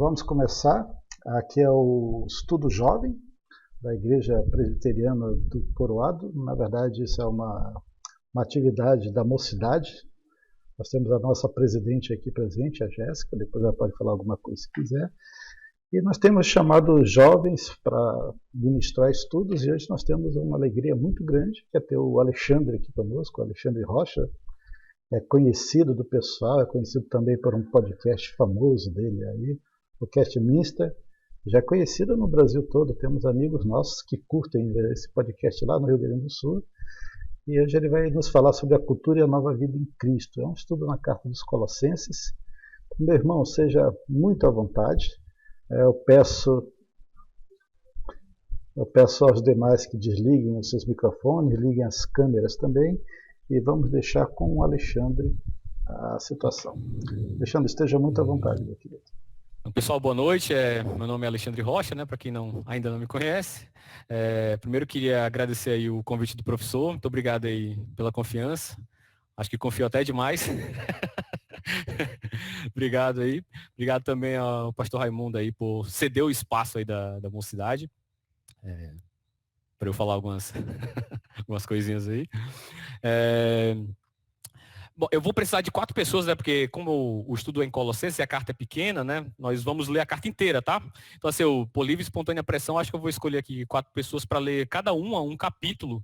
vamos começar. Aqui é o Estudo Jovem da Igreja Presbiteriana do Coroado. Na verdade, isso é uma atividade da mocidade. Nós temos a nossa presidente aqui presente, a Jéssica, depois ela pode falar alguma coisa se quiser. E nós temos chamado jovens para ministrar estudos, e hoje nós temos uma alegria muito grande, que é ter o Alexandre aqui conosco, o Alexandre Rocha. É conhecido do pessoal, é conhecido também por um podcast famoso dele aí, o Castminster. Já é conhecido no Brasil todo, temos amigos nossos que curtem esse podcast lá no Rio Grande do Sul. E hoje ele vai nos falar sobre a cultura e a nova vida em Cristo. É um estudo na carta dos Colossenses. Meu irmão, seja muito à vontade. Eu peço aos demais que desliguem os seus microfones, liguem as câmeras também, e vamos deixar com o Alexandre a situação. Alexandre, esteja muito à vontade, meu querido. Pessoal, boa noite. Meu nome é Alexandre Rocha, né? Para quem ainda não me conhece. Primeiro queria agradecer aí o convite do professor. Muito obrigado aí pela confiança. Acho que confio até demais. Obrigado aí. Obrigado também ao pastor Raimundo aí por ceder o espaço aí da mocidade. Para eu falar algumas coisinhas aí. Bom, eu vou precisar de 4 pessoas, né? Porque como o estudo é em Colossenses e a carta é pequena, né? Nós vamos ler a carta inteira, tá? Então, assim, por livre e espontânea pressão, acho que eu vou escolher aqui 4 pessoas para ler cada um capítulo.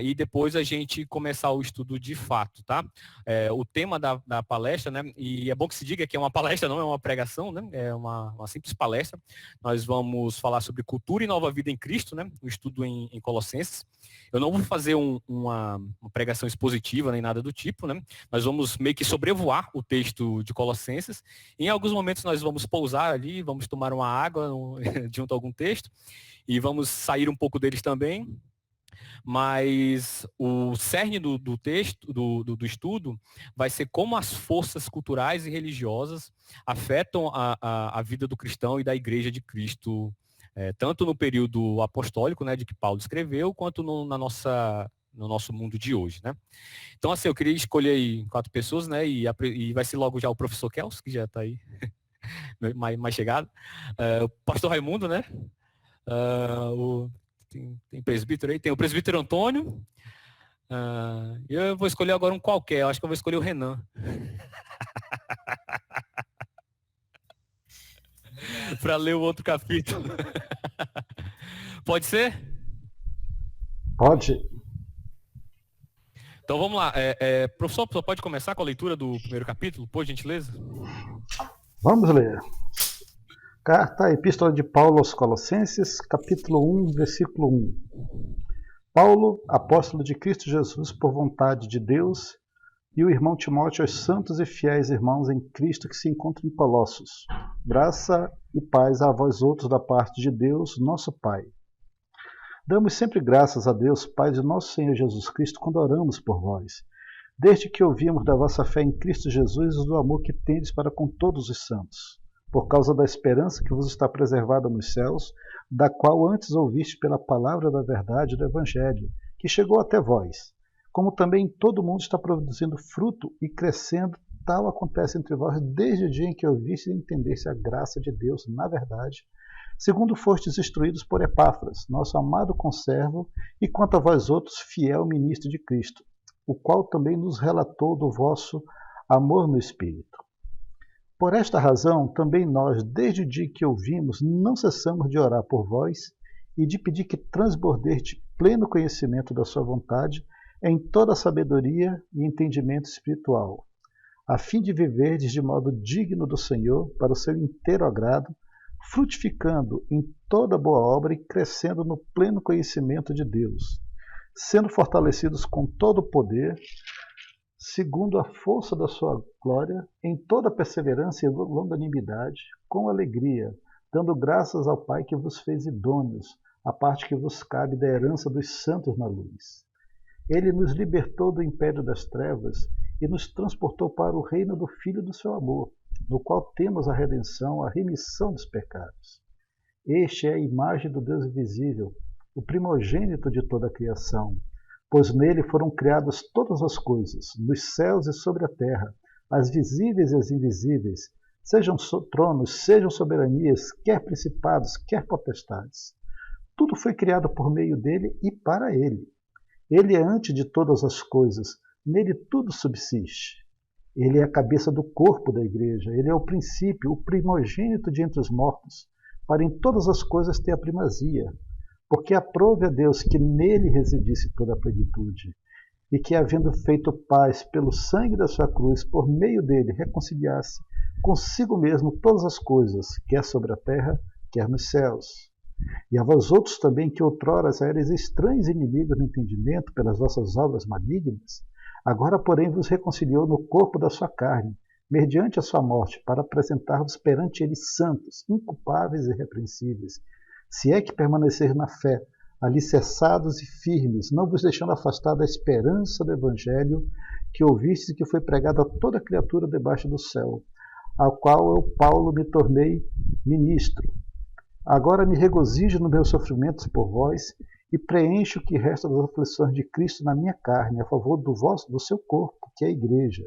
E depois a gente começar o estudo de fato, tá? O tema da palestra, né? E é bom que se diga que é uma palestra, não é uma pregação, né? É uma simples palestra. Nós vamos falar sobre cultura e nova vida em Cristo, né? O estudo em Colossenses. Eu não vou fazer uma pregação expositiva nem nada do tipo, né? Nós vamos meio que sobrevoar o texto de Colossenses. Em alguns momentos nós vamos pousar ali, vamos tomar uma água junto a algum texto e vamos sair um pouco deles também. Mas o cerne do texto, do estudo, vai ser como as forças culturais e religiosas afetam a vida do cristão e da igreja de Cristo, tanto no período apostólico, né, de que Paulo escreveu, quanto no nosso mundo de hoje, né? Então, assim, eu queria escolher aí 4 pessoas, né, e vai ser logo já o professor Kels, que já está aí mais chegado, o pastor Raimundo, né, tem presbítero aí, tem o presbítero Antônio. Eu vou escolher agora um qualquer, eu acho que eu vou escolher o Renan. Para ler o outro capítulo. Pode ser? Pode. Então vamos lá. Professor, pode começar com a leitura do primeiro capítulo, por gentileza? Vamos ler. Carta, Epístola de Paulo aos Colossenses, capítulo 1, versículo 1. Paulo, apóstolo de Cristo Jesus, por vontade de Deus, e o irmão Timóteo, aos santos e fiéis irmãos em Cristo que se encontram em Colossos. Graça e paz a vós outros da parte de Deus, nosso Pai. Damos sempre graças a Deus, Pai de nosso Senhor Jesus Cristo, quando oramos por vós, desde que ouvimos da vossa fé em Cristo Jesus e do amor que tendes para com todos os santos, por causa da esperança que vos está preservada nos céus, da qual antes ouviste pela palavra da verdade do Evangelho, que chegou até vós. Como também todo mundo está produzindo fruto e crescendo, tal acontece entre vós desde o dia em que ouviste e entendeste a graça de Deus na verdade, segundo fostes instruídos por Epáfras, nosso amado conservo, e quanto a vós outros, fiel ministro de Cristo, o qual também nos relatou do vosso amor no Espírito. Por esta razão, também nós, desde o dia que ouvimos, não cessamos de orar por vós e de pedir que transbordeis de pleno conhecimento da sua vontade em toda sabedoria e entendimento espiritual, a fim de viverdes de modo digno do Senhor, para o seu inteiro agrado, frutificando em toda boa obra e crescendo no pleno conhecimento de Deus, sendo fortalecidos com todo o poder, segundo a força da sua glória, em toda perseverança e longanimidade, com alegria, dando graças ao Pai que vos fez idôneos, a parte que vos cabe da herança dos santos na luz. Ele nos libertou do império das trevas e nos transportou para o reino do Filho do seu amor, no qual temos a redenção, a remissão dos pecados. Este é a imagem do Deus invisível, o primogênito de toda a criação, pois nele foram criadas todas as coisas, nos céus e sobre a terra, as visíveis e as invisíveis, sejam tronos, sejam soberanias, quer principados, quer potestades. Tudo foi criado por meio dele e para ele. Ele é antes de todas as coisas, nele tudo subsiste. Ele é a cabeça do corpo da igreja, ele é o princípio, o primogênito de entre os mortos, para em todas as coisas ter a primazia, porque aprove a Deus que nele residisse toda a plenitude, e que, havendo feito paz pelo sangue da sua cruz, por meio dele reconciliasse consigo mesmo todas as coisas, quer sobre a terra, quer nos céus. E a vós outros também, que outrora erais estranhos e inimigos no entendimento pelas vossas obras malignas, agora, porém, vos reconciliou no corpo da sua carne, mediante a sua morte, para apresentar-vos perante ele santos, inculpáveis e irrepreensíveis, se é que permanecer na fé, alicerçados e firmes, não vos deixando afastar da esperança do Evangelho que ouvistes e que foi pregado a toda criatura debaixo do céu, ao qual eu, Paulo, me tornei ministro. Agora me regozijo nos meus sofrimentos por vós e preencho o que resta das aflições de Cristo na minha carne, a favor do seu corpo, que é a igreja,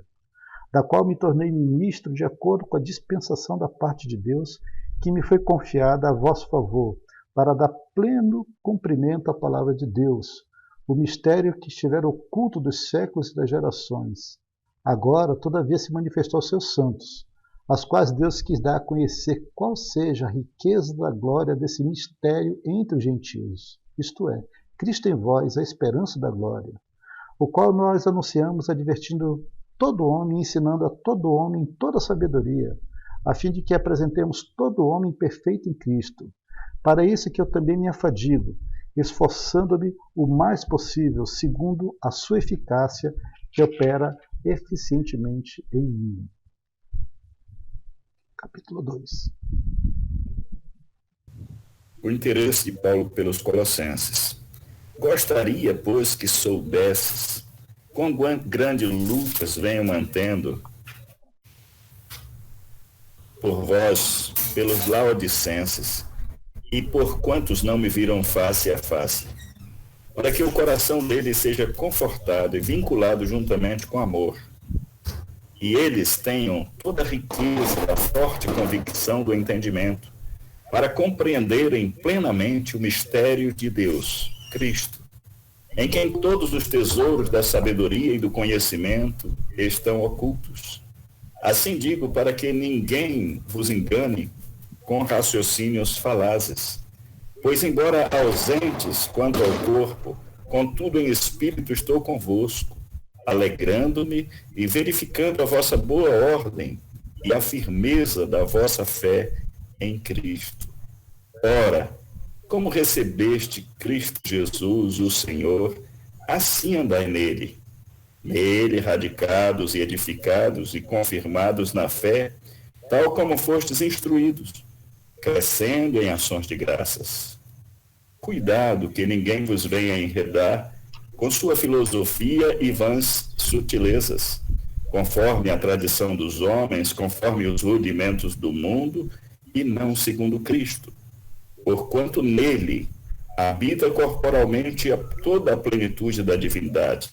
da qual me tornei ministro de acordo com a dispensação da parte de Deus, que me foi confiada a vosso favor, para dar pleno cumprimento à palavra de Deus, o mistério que estiver oculto dos séculos e das gerações. Agora, todavia, se manifestou aos seus santos, aos quais Deus quis dar a conhecer qual seja a riqueza da glória desse mistério entre os gentios, isto é, Cristo em vós, a esperança da glória, o qual nós anunciamos, advertindo todo homem, ensinando a todo homem toda a sabedoria, a fim de que apresentemos todo homem perfeito em Cristo. Para isso que eu também me afadigo, esforçando-me o mais possível, segundo a sua eficácia, que opera eficientemente em mim. Capítulo 2. O interesse de Paulo pelos Colossenses. Gostaria, pois, que soubesses quão grande lutas venho mantendo por vós, pelos laodicenses, e por quantos não me viram face a face, para que o coração deles seja confortado e vinculado juntamente com amor, e eles tenham toda a riqueza da forte convicção do entendimento, para compreenderem plenamente o mistério de Deus, Cristo, em quem todos os tesouros da sabedoria e do conhecimento estão ocultos. Assim digo, para que ninguém vos engane com raciocínios falazes. Pois, embora ausentes quanto ao corpo, contudo em espírito estou convosco, alegrando-me e verificando a vossa boa ordem e a firmeza da vossa fé em Cristo. Ora, como recebeste Cristo Jesus, o Senhor, assim andai nele. Nele, radicados e edificados e confirmados na fé, tal como fostes instruídos, crescendo em ações de graças. Cuidado que ninguém vos venha enredar com sua filosofia e vãs sutilezas, conforme a tradição dos homens, conforme os rudimentos do mundo, e não segundo Cristo. Porquanto nele habita corporalmente toda a plenitude da divindade.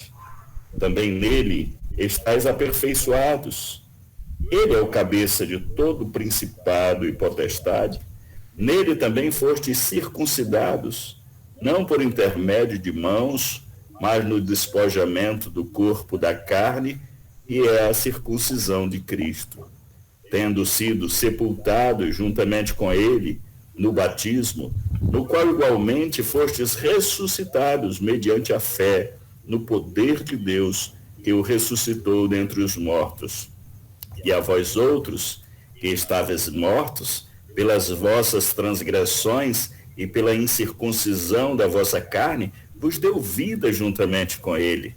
Também nele estáis aperfeiçoados. Ele é o cabeça de todo principado e potestade. Nele também fostes circuncidados, não por intermédio de mãos, mas no despojamento do corpo da carne, e é a circuncisão de Cristo. Tendo sido sepultados juntamente com ele no batismo, no qual igualmente fostes ressuscitados mediante a fé no poder de Deus que o ressuscitou dentre os mortos. E a vós outros, que estáveis mortos pelas vossas transgressões e pela incircuncisão da vossa carne, vos deu vida juntamente com ele,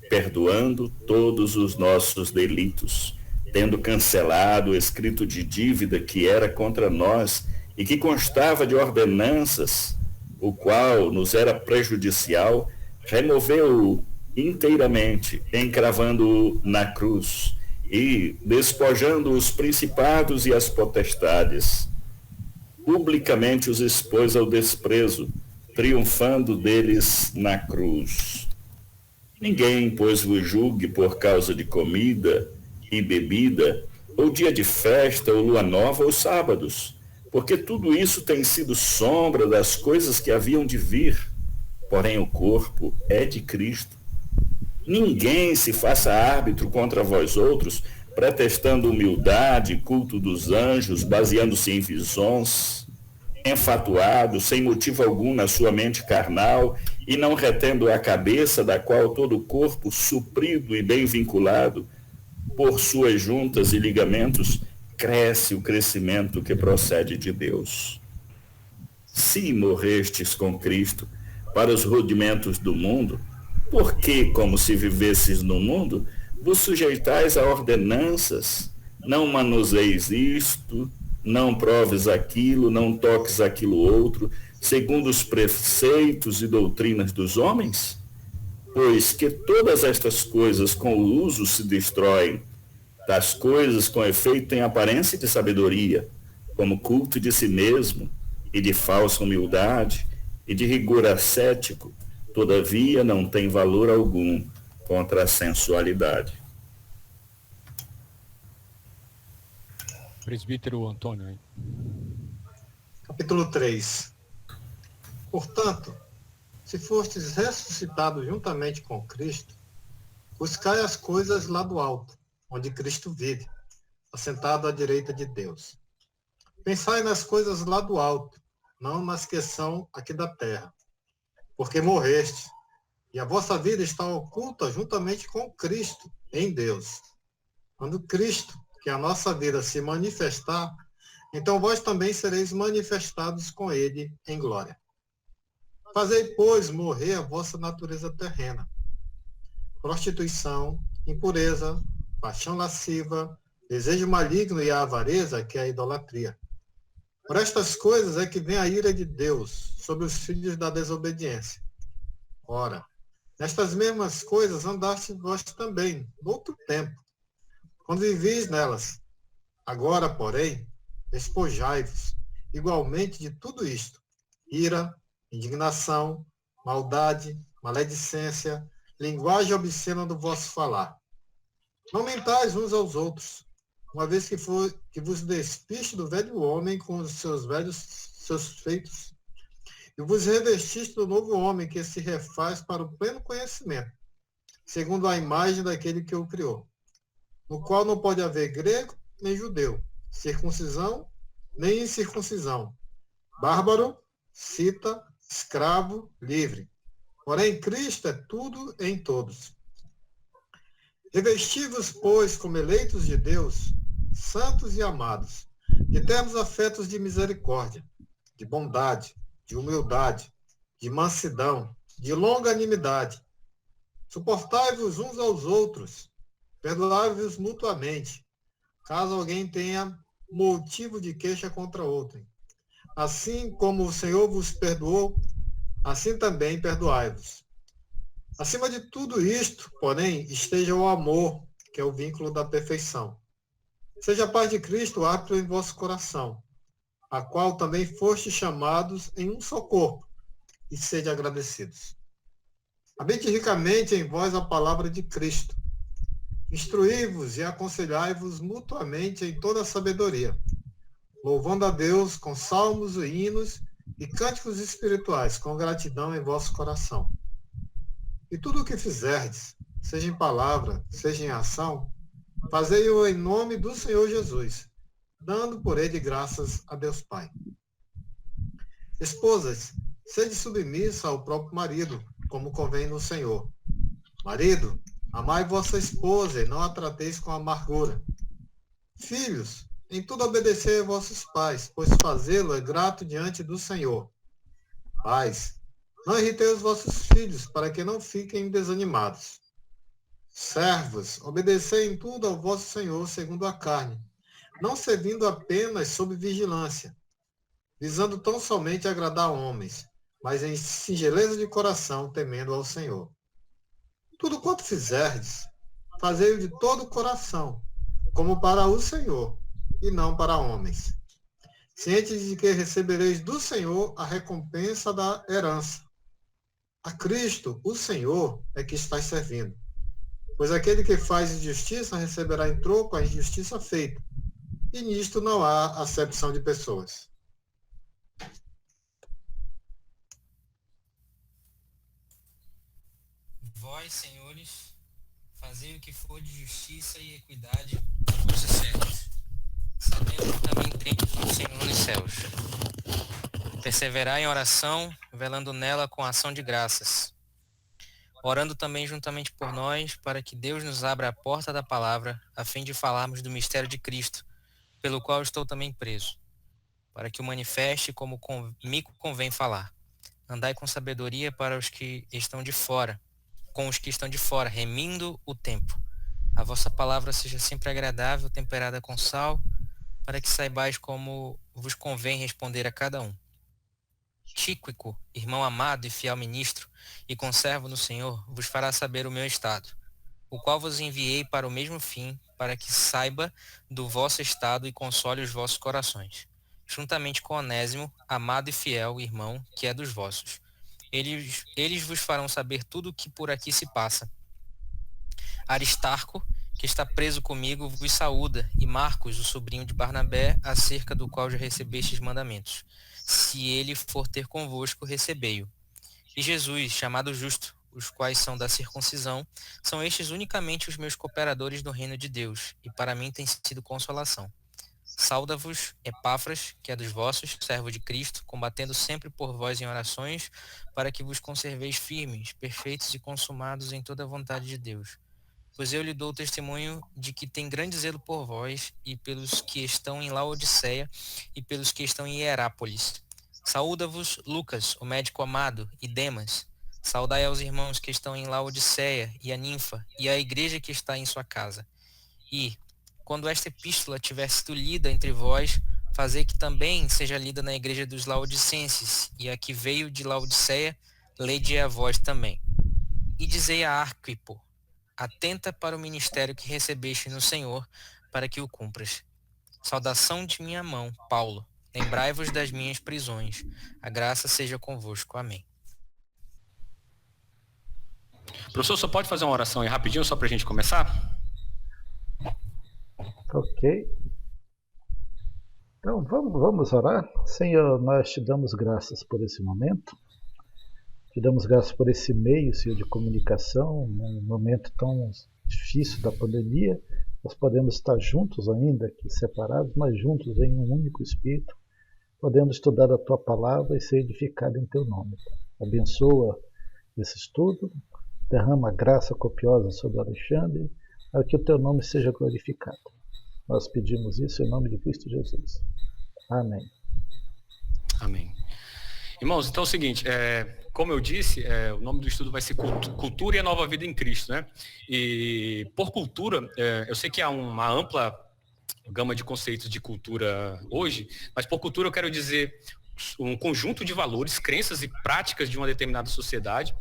perdoando todos os nossos delitos, tendo cancelado o escrito de dívida que era contra nós e que constava de ordenanças, o qual nos era prejudicial, removeu-o inteiramente, encravando-o na cruz e despojando os principados e as potestades. Publicamente os expôs ao desprezo, triunfando deles na cruz. Ninguém, pois, vos julgue por causa de comida e bebida, ou dia de festa, ou lua nova, ou sábados, porque tudo isso tem sido sombra das coisas que haviam de vir, porém o corpo é de Cristo. Ninguém se faça árbitro contra vós outros, pretextando humildade, culto dos anjos, baseando-se em visões, enfatuado, sem motivo algum na sua mente carnal, e não retendo a cabeça, da qual todo o corpo, suprido e bem vinculado, por suas juntas e ligamentos, cresce o crescimento que procede de Deus. Se morrestes com Cristo para os rudimentos do mundo, por que, como se vivesses no mundo, vos sujeitais a ordenanças? Não manuseis isto, não proves aquilo, não toques aquilo outro, segundo os preceitos e doutrinas dos homens? Pois que todas estas coisas com o uso se destroem, das coisas com efeito têm aparência de sabedoria, como culto de si mesmo, e de falsa humildade, e de rigor ascético, todavia não tem valor algum contra a sensualidade. Presbítero Antônio, hein? Capítulo 3. Portanto, se fostes ressuscitados juntamente com Cristo, buscai as coisas lá do alto, onde Cristo vive, assentado à direita de Deus. Pensai nas coisas lá do alto, não nas que são aqui da terra, porque morreste, e a vossa vida está oculta juntamente com Cristo em Deus. Quando Cristo, que a nossa vida, se manifestar, então vós também sereis manifestados com ele em glória. Fazei, pois, morrer a vossa natureza terrena: prostituição, impureza, paixão lasciva, desejo maligno e a avareza, que é a idolatria. Por estas coisas é que vem a ira de Deus sobre os filhos da desobediência. Ora, nestas mesmas coisas andaste vós também, no outro tempo, quando vivis nelas. Agora, porém, despojai-vos igualmente de tudo isto: ira, indignação, maldade, maledicência, linguagem obscena do vosso falar. Não mentais uns aos outros, uma vez que vos despiste do velho homem com os seus feitos, e vos revestiste do novo homem, que se refaz para o pleno conhecimento, segundo a imagem daquele que o criou, no qual não pode haver grego nem judeu, circuncisão nem incircuncisão, bárbaro, cita, escravo, livre. Porém, Cristo é tudo em todos. Revesti-vos, pois, como eleitos de Deus, santos e amados, de termos afetos de misericórdia, de bondade, de humildade, de mansidão, de longanimidade. Suportai-vos uns aos outros, perdoai-vos mutuamente, caso alguém tenha motivo de queixa contra outro. Assim como o Senhor vos perdoou, assim também perdoai-vos. Acima de tudo isto, porém, esteja o amor, que é o vínculo da perfeição. Seja a paz de Cristo árbitro em vosso coração, a qual também fostes chamados em um só corpo, e sede agradecidos. Habite ricamente em vós a palavra de Cristo. Instruí-vos e aconselhai-vos mutuamente em toda a sabedoria, louvando a Deus com salmos e hinos e cânticos espirituais, com gratidão em vosso coração. E tudo o que fizerdes, seja em palavra, seja em ação, fazei-o em nome do Senhor Jesus, dando por ele graças a Deus Pai. Esposas, sede submissa ao próprio marido, como convém no Senhor. Marido, amai vossa esposa e não a trateis com amargura. Filhos, em tudo obedecei a vossos pais, pois fazê-lo é grato diante do Senhor. Pais, não irritei os vossos filhos, para que não fiquem desanimados. Servos, obedecei em tudo ao vosso Senhor segundo a carne, não servindo apenas sob vigilância, visando tão somente agradar homens, mas em singeleza de coração, temendo ao Senhor. Tudo quanto fizerdes, fazei-o de todo o coração, como para o Senhor, e não para homens, cientes de que recebereis do Senhor a recompensa da herança. A Cristo, o Senhor, é que estáis servindo. Pois aquele que faz injustiça receberá em troco a injustiça feita. E nisto não há acepção de pessoas. Vós, senhores, fazei o que for de justiça e equidade com vossos servos, sabendo que também tendes um Senhor nos céus. Perseverai em oração, velando nela com ação de graças, orando também juntamente por nós, para que Deus nos abra a porta da palavra, a fim de falarmos do mistério de Cristo, pelo qual estou também preso, para que o manifeste como me convém falar. Andai com sabedoria para os que estão de fora, com os que estão de fora, remindo o tempo. A vossa palavra seja sempre agradável, temperada com sal, para que saibais como vos convém responder a cada um. Tíquico, irmão amado e fiel ministro, e conservo no Senhor, vos fará saber o meu estado, o qual vos enviei para o mesmo fim, para que saiba do vosso estado e console os vossos corações, juntamente com Onésimo, amado e fiel irmão, que é dos vossos. Eles vos farão saber tudo o que por aqui se passa. Aristarco, que está preso comigo, vos saúda, e Marcos, o sobrinho de Barnabé, acerca do qual já recebestes mandamentos. Se ele for ter convosco, recebei-o. E Jesus, chamado Justo, os quais são da circuncisão, são estes unicamente os meus cooperadores no reino de Deus, e para mim tem sido consolação. Sauda-vos Epáfras, que é dos vossos, servo de Cristo, combatendo sempre por vós em orações, para que vos conserveis firmes, perfeitos e consumados em toda a vontade de Deus. Pois eu lhe dou testemunho de que tem grande zelo por vós, e pelos que estão em Laodiceia, e pelos que estão em Hierápolis. Saúda-vos Lucas, o médico amado, e Demas. Saudai aos irmãos que estão em Laodiceia, e a Ninfa, e a igreja que está em sua casa. E, quando esta epístola tiver sido lida entre vós, fazei que também seja lida na igreja dos Laodicenses, e a que veio de Laodiceia, lede a vós também. E dizei a Arquipo: atenta para o ministério que recebeste no Senhor, para que o cumpras. Saudação de minha mão, Paulo. Lembrai-vos das minhas prisões. A graça seja convosco. Amém. Professor, só pode fazer uma oração aí rapidinho, só para a gente começar? Ok. Então vamos orar. Senhor, nós te damos graças por esse momento. Te damos graças por esse meio, Senhor, de comunicação, num momento tão difícil da pandemia. Nós podemos estar juntos ainda, aqui separados, mas juntos em um único Espírito, podendo estudar a Tua Palavra e ser edificado em Teu nome. Abençoa esse estudo, derrama graça copiosa sobre Alexandre, para que o Teu nome seja glorificado. Nós pedimos isso em nome de Cristo Jesus. Amém. Amém. Irmãos, então é o seguinte, como eu disse, o nome do estudo vai ser Cultura e a Nova Vida em Cristo, né? E por cultura, eu sei que há uma ampla gama de conceitos de cultura hoje, mas por cultura eu quero dizer um conjunto de valores, crenças e práticas de uma determinada sociedade,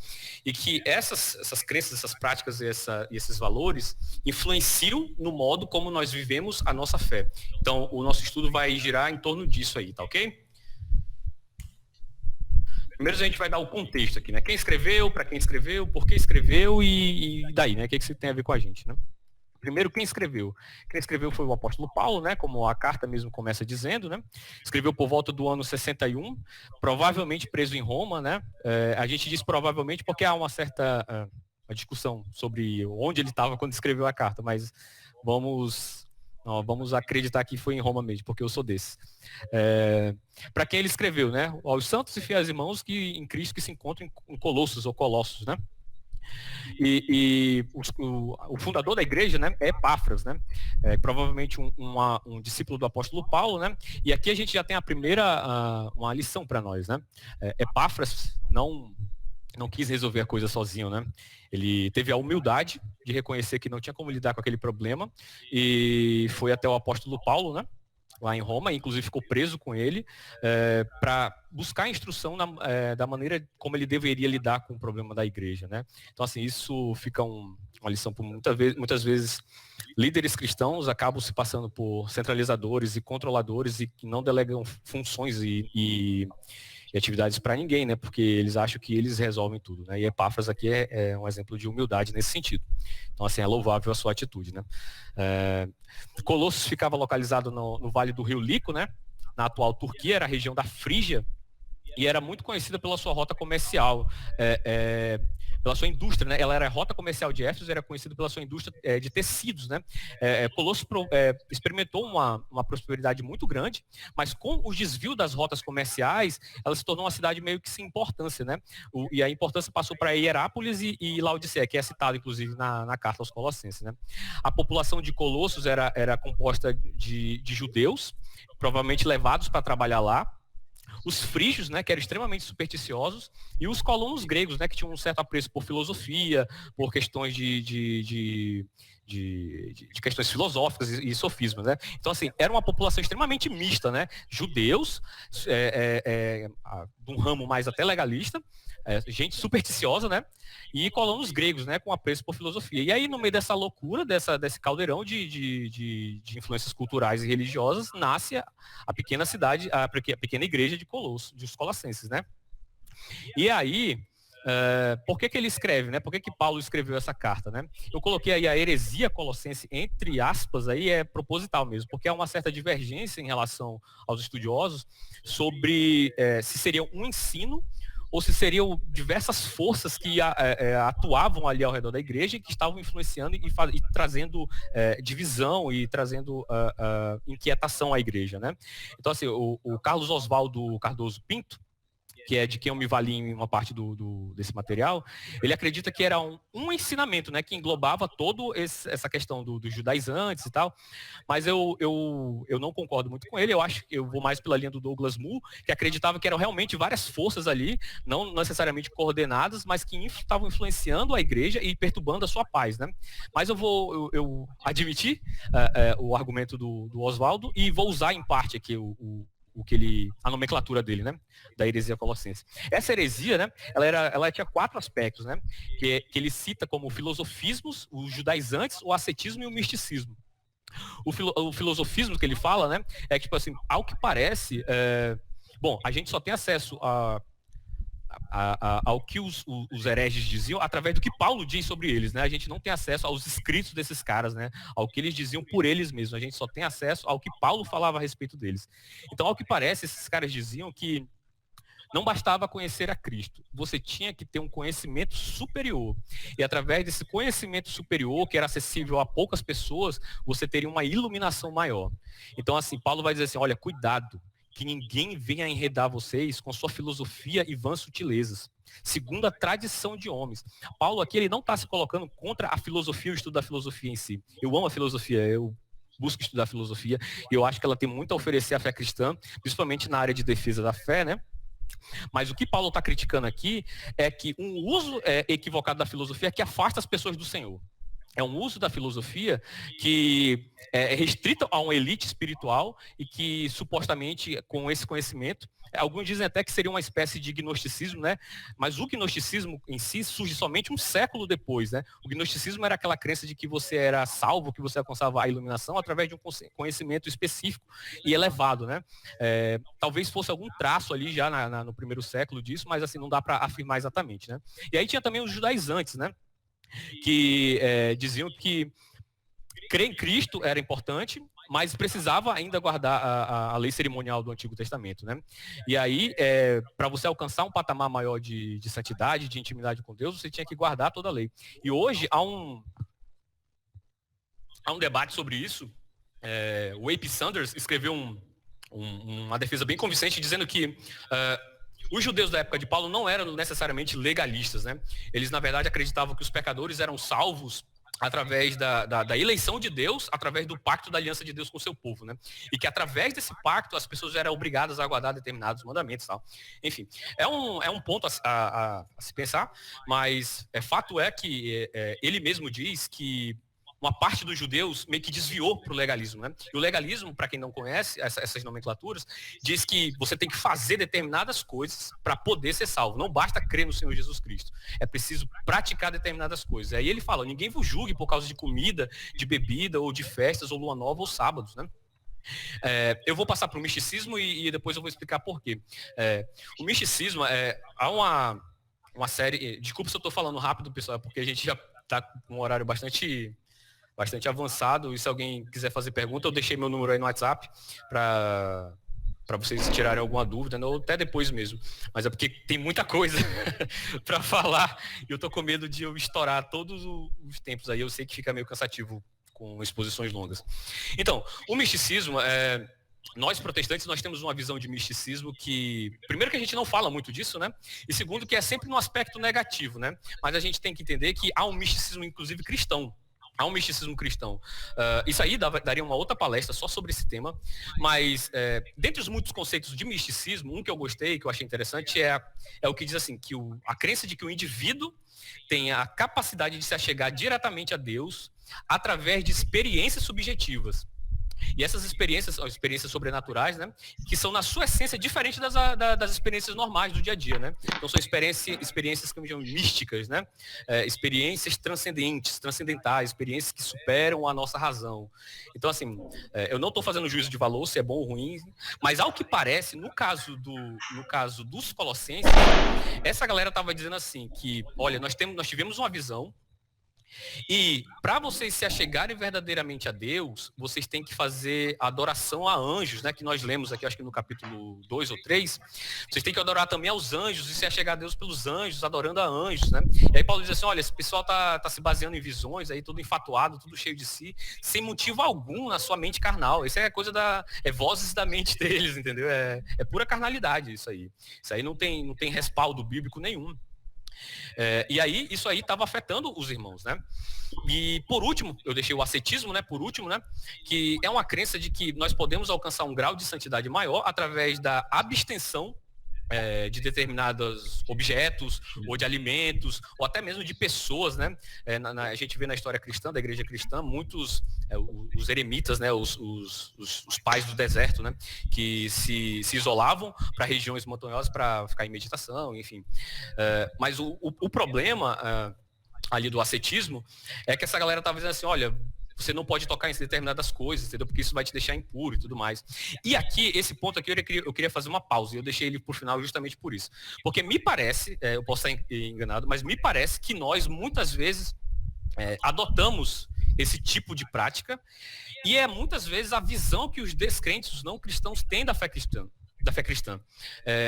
e que essas crenças, essas práticas e esses valores influenciam no modo como nós vivemos a nossa fé. Então, o nosso estudo vai girar em torno disso aí, tá ok? Primeiro a gente vai dar o contexto aqui, né? Quem escreveu, para quem escreveu, por que escreveu e daí, né? O que isso tem a ver com a gente, né? Primeiro, quem escreveu? Quem escreveu foi o apóstolo Paulo, né? Como a carta mesmo começa dizendo, né? Escreveu por volta do ano 61, provavelmente preso em Roma, né? A gente diz provavelmente porque há uma certa uma discussão sobre onde ele estava quando escreveu a carta, mas vamos acreditar que foi em Roma mesmo, porque eu sou desse. Para quem ele escreveu, né? Aos santos e fiéis irmãos em Cristo que se encontram em Colossos ou Colossos, né? O fundador da igreja, né, é Epáfras, né? Provavelmente um discípulo do apóstolo Paulo, né? E aqui a gente já tem a primeira uma lição para nós, né? Epáfras não quis resolver a coisa sozinho, né? Ele teve a humildade de reconhecer que não tinha como lidar com aquele problema e foi até o apóstolo Paulo, né? Lá em Roma, inclusive ficou preso com ele, para buscar instrução da maneira como ele deveria lidar com o problema da igreja, né? Então, assim, isso fica uma lição por muitas vezes líderes cristãos acabam se passando por centralizadores e controladores e que não delegam funções e e atividades para ninguém, né? Porque eles acham que eles resolvem tudo, né? E Epáfras aqui é um exemplo de humildade nesse sentido. Então, assim, é louvável a sua atitude, né? Colossos ficava localizado no vale do rio Lico, né? Na atual Turquia, era a região da Frígia, e era muito conhecida pela sua rota comercial, pela sua indústria, né? Ela era a rota comercial de Éfeso, era conhecida pela sua indústria de tecidos, né? Colossos experimentou uma prosperidade muito grande, mas com o desvio das rotas comerciais, ela se tornou uma cidade meio que sem importância, né? E a importância passou para Hierápolis e Laodiceia, que é citado, inclusive, na carta aos Colossenses, né? A população de Colossos era composta de judeus, provavelmente levados para trabalhar lá, os frígios, né, que eram extremamente supersticiosos, e os colonos gregos, né, que tinham um certo apreço por filosofia, por questões de questões filosóficas e sofismas, né? Então, assim, era uma população extremamente mista, né? Judeus, de um ramo mais até legalista, gente supersticiosa, né? E colonos gregos, né? Com apreço por filosofia. E aí, no meio dessa loucura, desse caldeirão de influências culturais e religiosas, nasce a pequena cidade, a pequena igreja de Colossos, dos Colossenses, né? E aí, por que ele escreve, né? Por que Paulo escreveu essa carta, né? Eu coloquei aí a heresia colossense, entre aspas, aí é proposital mesmo, porque há uma certa divergência em relação aos estudiosos sobre se seria um ensino ou se seriam diversas forças que atuavam ali ao redor da igreja e que estavam influenciando e trazendo divisão e trazendo inquietação à igreja, né? Então, assim, o Carlos Oswaldo Cardoso Pinto, que é de quem eu me vali em uma parte desse material, ele acredita que era um ensinamento, né, que englobava toda essa questão dos judaizantes e tal, mas eu não concordo muito com ele. Eu acho que eu vou mais pela linha do Douglas Moo, que acreditava que eram realmente várias forças ali, não necessariamente coordenadas, mas que estavam influenciando a igreja e perturbando a sua paz, né? Mas eu admitir o argumento do Oswaldo e vou usar em parte aqui a nomenclatura dele, né, da heresia colossense. Essa heresia, né, ela tinha 4 aspectos, né, que ele cita como filosofismos, os judaizantes, o ascetismo e o misticismo. O filosofismo que ele fala, né, é que, tipo assim, ao que parece, bom, a gente só tem acesso ao que os hereges diziam através do que Paulo diz sobre eles, né? A gente não tem acesso aos escritos desses caras, né? Ao que eles diziam por eles mesmos. A gente só tem acesso ao que Paulo falava a respeito deles. Então, ao que parece, esses caras diziam que não bastava conhecer a Cristo, você tinha que ter um conhecimento superior. E através desse conhecimento superior, que era acessível a poucas pessoas, você teria uma iluminação maior. Então, assim, Paulo vai dizer assim, olha, cuidado, que ninguém venha enredar vocês com sua filosofia e vãs sutilezas, segundo a tradição de homens. Paulo aqui, ele não está se colocando contra a filosofia, o estudo da filosofia em si. Eu amo a filosofia, eu busco estudar filosofia, e eu acho que ela tem muito a oferecer à fé cristã, principalmente na área de defesa da fé, né? Mas o que Paulo está criticando aqui é que um uso equivocado da filosofia que afasta as pessoas do Senhor. É um uso da filosofia que é restrito a uma elite espiritual e que, supostamente, com esse conhecimento, alguns dizem até que seria uma espécie de gnosticismo, né? Mas o gnosticismo em si surge somente um século depois, né? O gnosticismo era aquela crença de que você era salvo, que você alcançava a iluminação através de um conhecimento específico e elevado, né? Talvez fosse algum traço ali já no primeiro século disso, mas assim, não dá para afirmar exatamente, né? E aí tinha também os judaizantes, né? Que diziam que crer em Cristo era importante, mas precisava ainda guardar a lei cerimonial do Antigo Testamento, né? E aí, para você alcançar um patamar maior de santidade, de intimidade com Deus, você tinha que guardar toda a lei. E hoje há um debate sobre isso. O A.P. Sanders escreveu uma defesa bem convincente, dizendo que os judeus da época de Paulo não eram necessariamente legalistas, né? Eles, na verdade, acreditavam que os pecadores eram salvos através da eleição de Deus, através do pacto da aliança de Deus com o seu povo, né? E que através desse pacto as pessoas eram obrigadas a guardar determinados mandamentos e tal. Enfim, é um ponto a se pensar, mas fato é que ele mesmo diz que uma parte dos judeus meio que desviou para o legalismo, né? E o legalismo, para quem não conhece essas nomenclaturas, diz que você tem que fazer determinadas coisas para poder ser salvo. Não basta crer no Senhor Jesus Cristo. É preciso praticar determinadas coisas. Aí ele fala, ninguém vos julgue por causa de comida, de bebida, ou de festas, ou lua nova, ou sábados, né? Eu vou passar para o misticismo e depois eu vou explicar por quê. O misticismo, há uma série... Desculpa se eu estou falando rápido, pessoal, porque a gente já está com um horário bastante avançado, e se alguém quiser fazer pergunta, eu deixei meu número aí no WhatsApp para vocês tirarem alguma dúvida, ou até depois mesmo. Mas é porque tem muita coisa para falar e eu tô com medo de eu estourar todos os tempos aí. Eu sei que fica meio cansativo com exposições longas. Então, o misticismo, nós protestantes, nós temos uma visão de misticismo que, primeiro, que a gente não fala muito disso, né? E segundo, que é sempre no aspecto negativo, né? Mas a gente tem que entender que há um misticismo, inclusive, cristão. Há um misticismo cristão. Isso aí daria uma outra palestra só sobre esse tema, mas dentre os muitos conceitos de misticismo, um que eu gostei, que eu achei interessante, é o que diz assim, que a crença de que o indivíduo tem a capacidade de se achegar diretamente a Deus através de experiências subjetivas. E essas experiências são experiências sobrenaturais, né? Que são, na sua essência, diferentes das experiências normais do dia a dia, né? Então são experiências que eu chamo místicas, né? Experiências transcendentais, experiências que superam a nossa razão. Então, assim, eu não estou fazendo juízo de valor, se é bom ou ruim, mas ao que parece, no caso dos Colossenses, essa galera estava dizendo assim, que, olha, nós tivemos uma visão. E para vocês se achegarem verdadeiramente a Deus, vocês têm que fazer adoração a anjos, né? Que nós lemos aqui, acho que no capítulo 2 ou 3. Vocês têm que adorar também aos anjos e se achegar a Deus pelos anjos, adorando a anjos, né? E aí Paulo diz assim, olha, esse pessoal tá se baseando em visões, aí tudo enfatuado, tudo cheio de si, sem motivo algum na sua mente carnal. Isso é coisa vozes da mente deles, entendeu? É pura carnalidade isso aí. Isso aí não tem respaldo bíblico nenhum. E aí, isso aí estava afetando os irmãos, né? E por último, eu deixei o ascetismo, né? Por último, né? Que é uma crença de que nós podemos alcançar um grau de santidade maior através da abstenção de determinados objetos, ou de alimentos, ou até mesmo de pessoas, né? A gente vê na história cristã, da igreja cristã, muitos, os eremitas, né? Os pais do deserto, né? Que se isolavam para regiões montanhosas para ficar em meditação, enfim. Mas o problema ali do ascetismo é que essa galera estava dizendo assim, olha, você não pode tocar em determinadas coisas, entendeu? Porque isso vai te deixar impuro e tudo mais. E aqui, esse ponto aqui, eu queria fazer uma pausa, e eu deixei ele por final justamente por isso. Porque me parece, eu posso estar enganado, mas me parece que nós, muitas vezes, adotamos esse tipo de prática, e é muitas vezes a visão que os descrentes, os não cristãos, têm da fé cristã.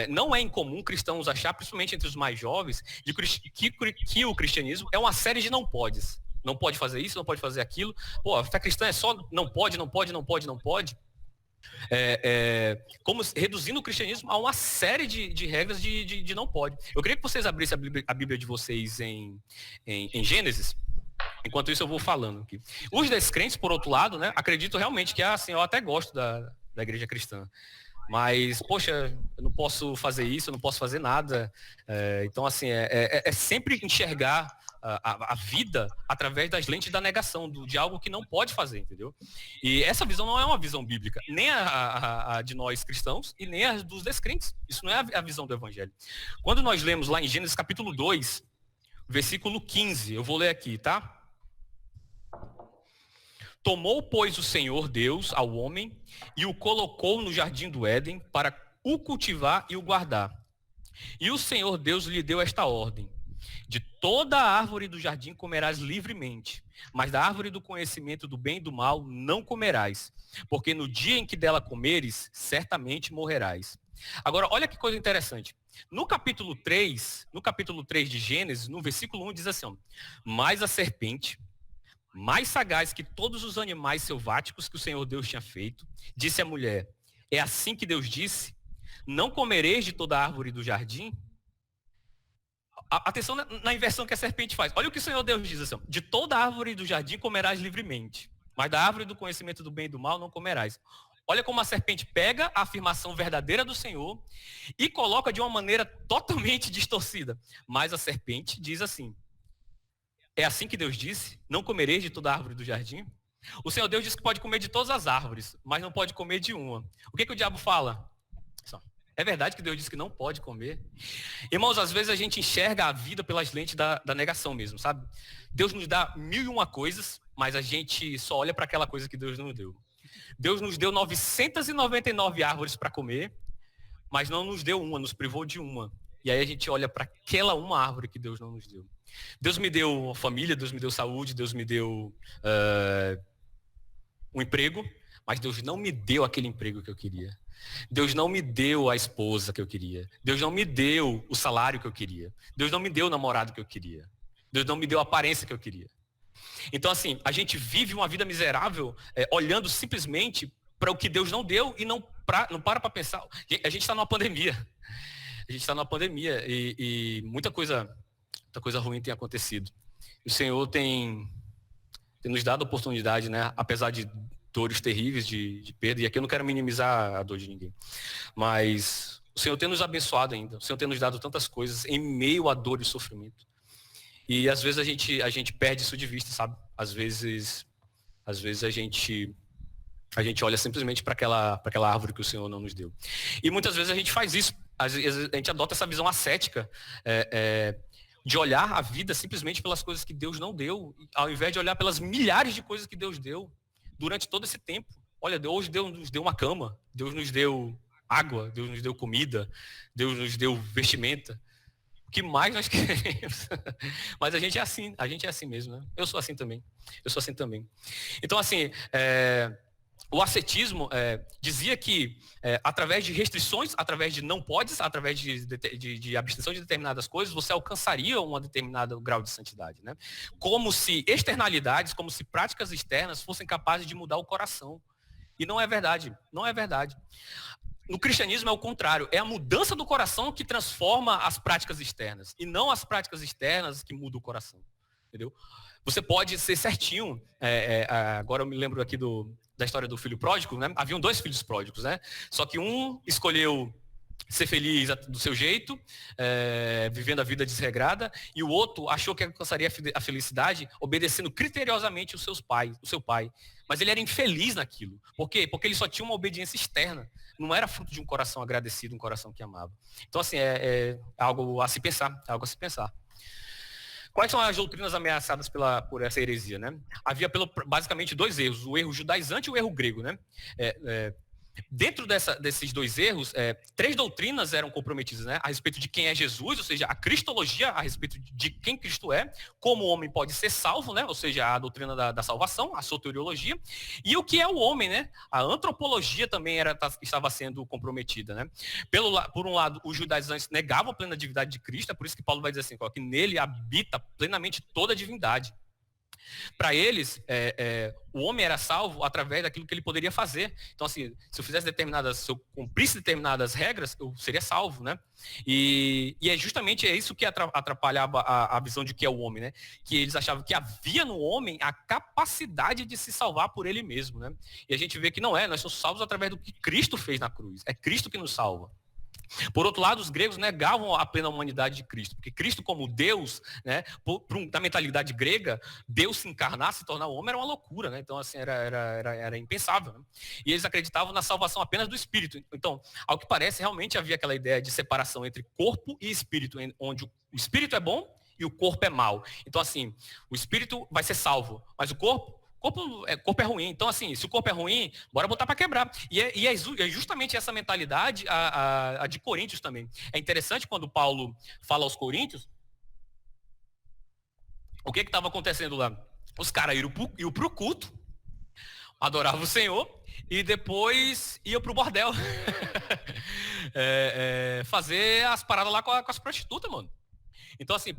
Não é incomum cristãos achar, principalmente entre os mais jovens, que o cristianismo é uma série de não podes. Não pode fazer isso, não pode fazer aquilo. Pô, a fé cristã é só não pode, não pode, não pode, não pode. Como reduzindo o cristianismo a uma série de regras de não pode. Eu queria que vocês abrissem a Bíblia de vocês em Gênesis. Enquanto isso eu vou falando aqui. Os descrentes, por outro lado, né, acredito realmente que assim, eu até gosto da igreja cristã. Mas, poxa, eu não posso fazer isso, eu não posso fazer nada. Então, assim, é sempre enxergar a vida através das lentes da negação, de algo que não pode fazer, entendeu? E essa visão não é uma visão bíblica, nem a de nós cristãos e nem a dos descrentes. Isso não é a visão do evangelho. Quando nós lemos lá em Gênesis capítulo 2, versículo 15, eu vou ler aqui, tá? Tomou, pois, o Senhor Deus ao homem e o colocou no jardim do Éden para o cultivar e o guardar. E o Senhor Deus lhe deu esta ordem: de toda a árvore do jardim comerás livremente, mas da árvore do conhecimento do bem e do mal não comerás, porque no dia em que dela comeres, certamente morrerás. Agora, olha que coisa interessante. No capítulo 3 de Gênesis, no versículo 1, diz assim: mas a serpente, mais sagaz que todos os animais selváticos que o Senhor Deus tinha feito, disse à mulher: é assim que Deus disse, não comereis de toda a árvore do jardim? Atenção na inversão que a serpente faz. Olha o que o Senhor Deus diz assim: de toda a árvore do jardim comerás livremente, mas da árvore do conhecimento do bem e do mal não comerás. Olha como a serpente pega a afirmação verdadeira do Senhor e coloca de uma maneira totalmente distorcida. Mas a serpente diz assim: é assim que Deus disse, não comereis de toda a árvore do jardim? O Senhor Deus disse que pode comer de todas as árvores, mas não pode comer de uma. O que o diabo fala? É verdade que Deus disse que não pode comer? Irmãos, às vezes a gente enxerga a vida pelas lentes da negação mesmo, sabe? Deus nos dá 1001 coisas, mas a gente só olha para aquela coisa que Deus não deu. Deus nos deu 999 árvores para comer, mas não nos deu uma, nos privou de uma. E aí a gente olha para aquela uma árvore que Deus não nos deu. Deus me deu família, Deus me deu saúde, Deus me deu um emprego, mas Deus não me deu aquele emprego que eu queria. Deus não me deu a esposa que eu queria. Deus não me deu o salário que eu queria. Deus não me deu o namorado que eu queria. Deus não me deu a aparência que eu queria. Então, assim, a gente vive uma vida miserável olhando simplesmente para o que Deus não deu e não para pensar. A gente está numa pandemia. A gente está numa pandemia e muita coisa ruim tem acontecido. O Senhor tem nos dado oportunidade, né? Apesar de dores terríveis, de perda, e aqui eu não quero minimizar a dor de ninguém, mas o Senhor tem nos abençoado ainda, o Senhor tem nos dado tantas coisas em meio à dor e sofrimento. E às vezes a gente perde isso de vista, sabe? Às vezes a gente olha simplesmente para aquela árvore que o Senhor não nos deu. E muitas vezes a gente faz isso, às vezes a gente adota essa visão ascética, de olhar a vida simplesmente pelas coisas que Deus não deu, ao invés de olhar pelas milhares de coisas que Deus deu durante todo esse tempo. Olha, Deus nos deu uma cama, Deus nos deu água, Deus nos deu comida, Deus nos deu vestimenta. O que mais nós queremos? Mas a gente é assim mesmo, né? Eu sou assim também. Então, assim, o ascetismo dizia que através de restrições, através de não podes, através de abstenção de determinadas coisas, você alcançaria um determinado grau de santidade, né? Como se externalidades, como se práticas externas fossem capazes de mudar o coração. E não é verdade, não é verdade. No cristianismo é o contrário, é a mudança do coração que transforma as práticas externas, e não as práticas externas que mudam o coração, entendeu? Você pode ser certinho, agora eu me lembro aqui da história do filho pródigo, né? Haviam 2 filhos pródigos, né? Só que um escolheu ser feliz do seu jeito, vivendo a vida desregrada, e o outro achou que alcançaria a felicidade obedecendo criteriosamente o seu pai. Mas ele era infeliz naquilo. Por quê? Porque ele só tinha uma obediência externa. Não era fruto de um coração agradecido, um coração que amava. Então, assim, é algo a se pensar, Quais são as doutrinas ameaçadas por essa heresia, né? Havia basicamente 2 erros, o erro judaizante e o erro grego, né? Dentro desses 2 erros, 3 doutrinas eram comprometidas, né? A respeito de quem é Jesus, ou seja, a cristologia, a respeito de quem Cristo é, como o homem pode ser salvo, né? Ou seja, a doutrina da salvação, a soteriologia, e o que é o homem, né? A antropologia também estava sendo comprometida, né? Por um lado, os judaizantes negavam a plena divindade de Cristo, é por isso que Paulo vai dizer assim, que nele habita plenamente toda a divindade. Para eles, o homem era salvo através daquilo que ele poderia fazer. Então, assim, se eu cumprisse determinadas regras, eu seria salvo, né? E é justamente isso que atrapalhava a visão de que é o homem, né? Que eles achavam que havia no homem a capacidade de se salvar por ele mesmo, né? E a gente vê que não é, nós somos salvos através do que Cristo fez na cruz. É Cristo que nos salva. Por outro lado, os gregos negavam a plena humanidade de Cristo, porque Cristo como Deus, né, da mentalidade grega, Deus se encarnar, se tornar homem era uma loucura, né? Então, assim, era impensável, né? E eles acreditavam na salvação apenas do espírito. Então, ao que parece, realmente havia aquela ideia de separação entre corpo e espírito, onde o espírito é bom e o corpo é mau. Então, assim, o espírito vai ser salvo, mas o corpo é ruim. Então, assim, se o corpo é ruim, bora botar para quebrar. E é justamente essa mentalidade a de Coríntios também. É interessante quando Paulo fala aos Coríntios, o que estava acontecendo lá? Os caras iam para o culto, adoravam o Senhor, e depois iam para o bordel. Fazer as paradas lá com as prostitutas, mano. Então, assim,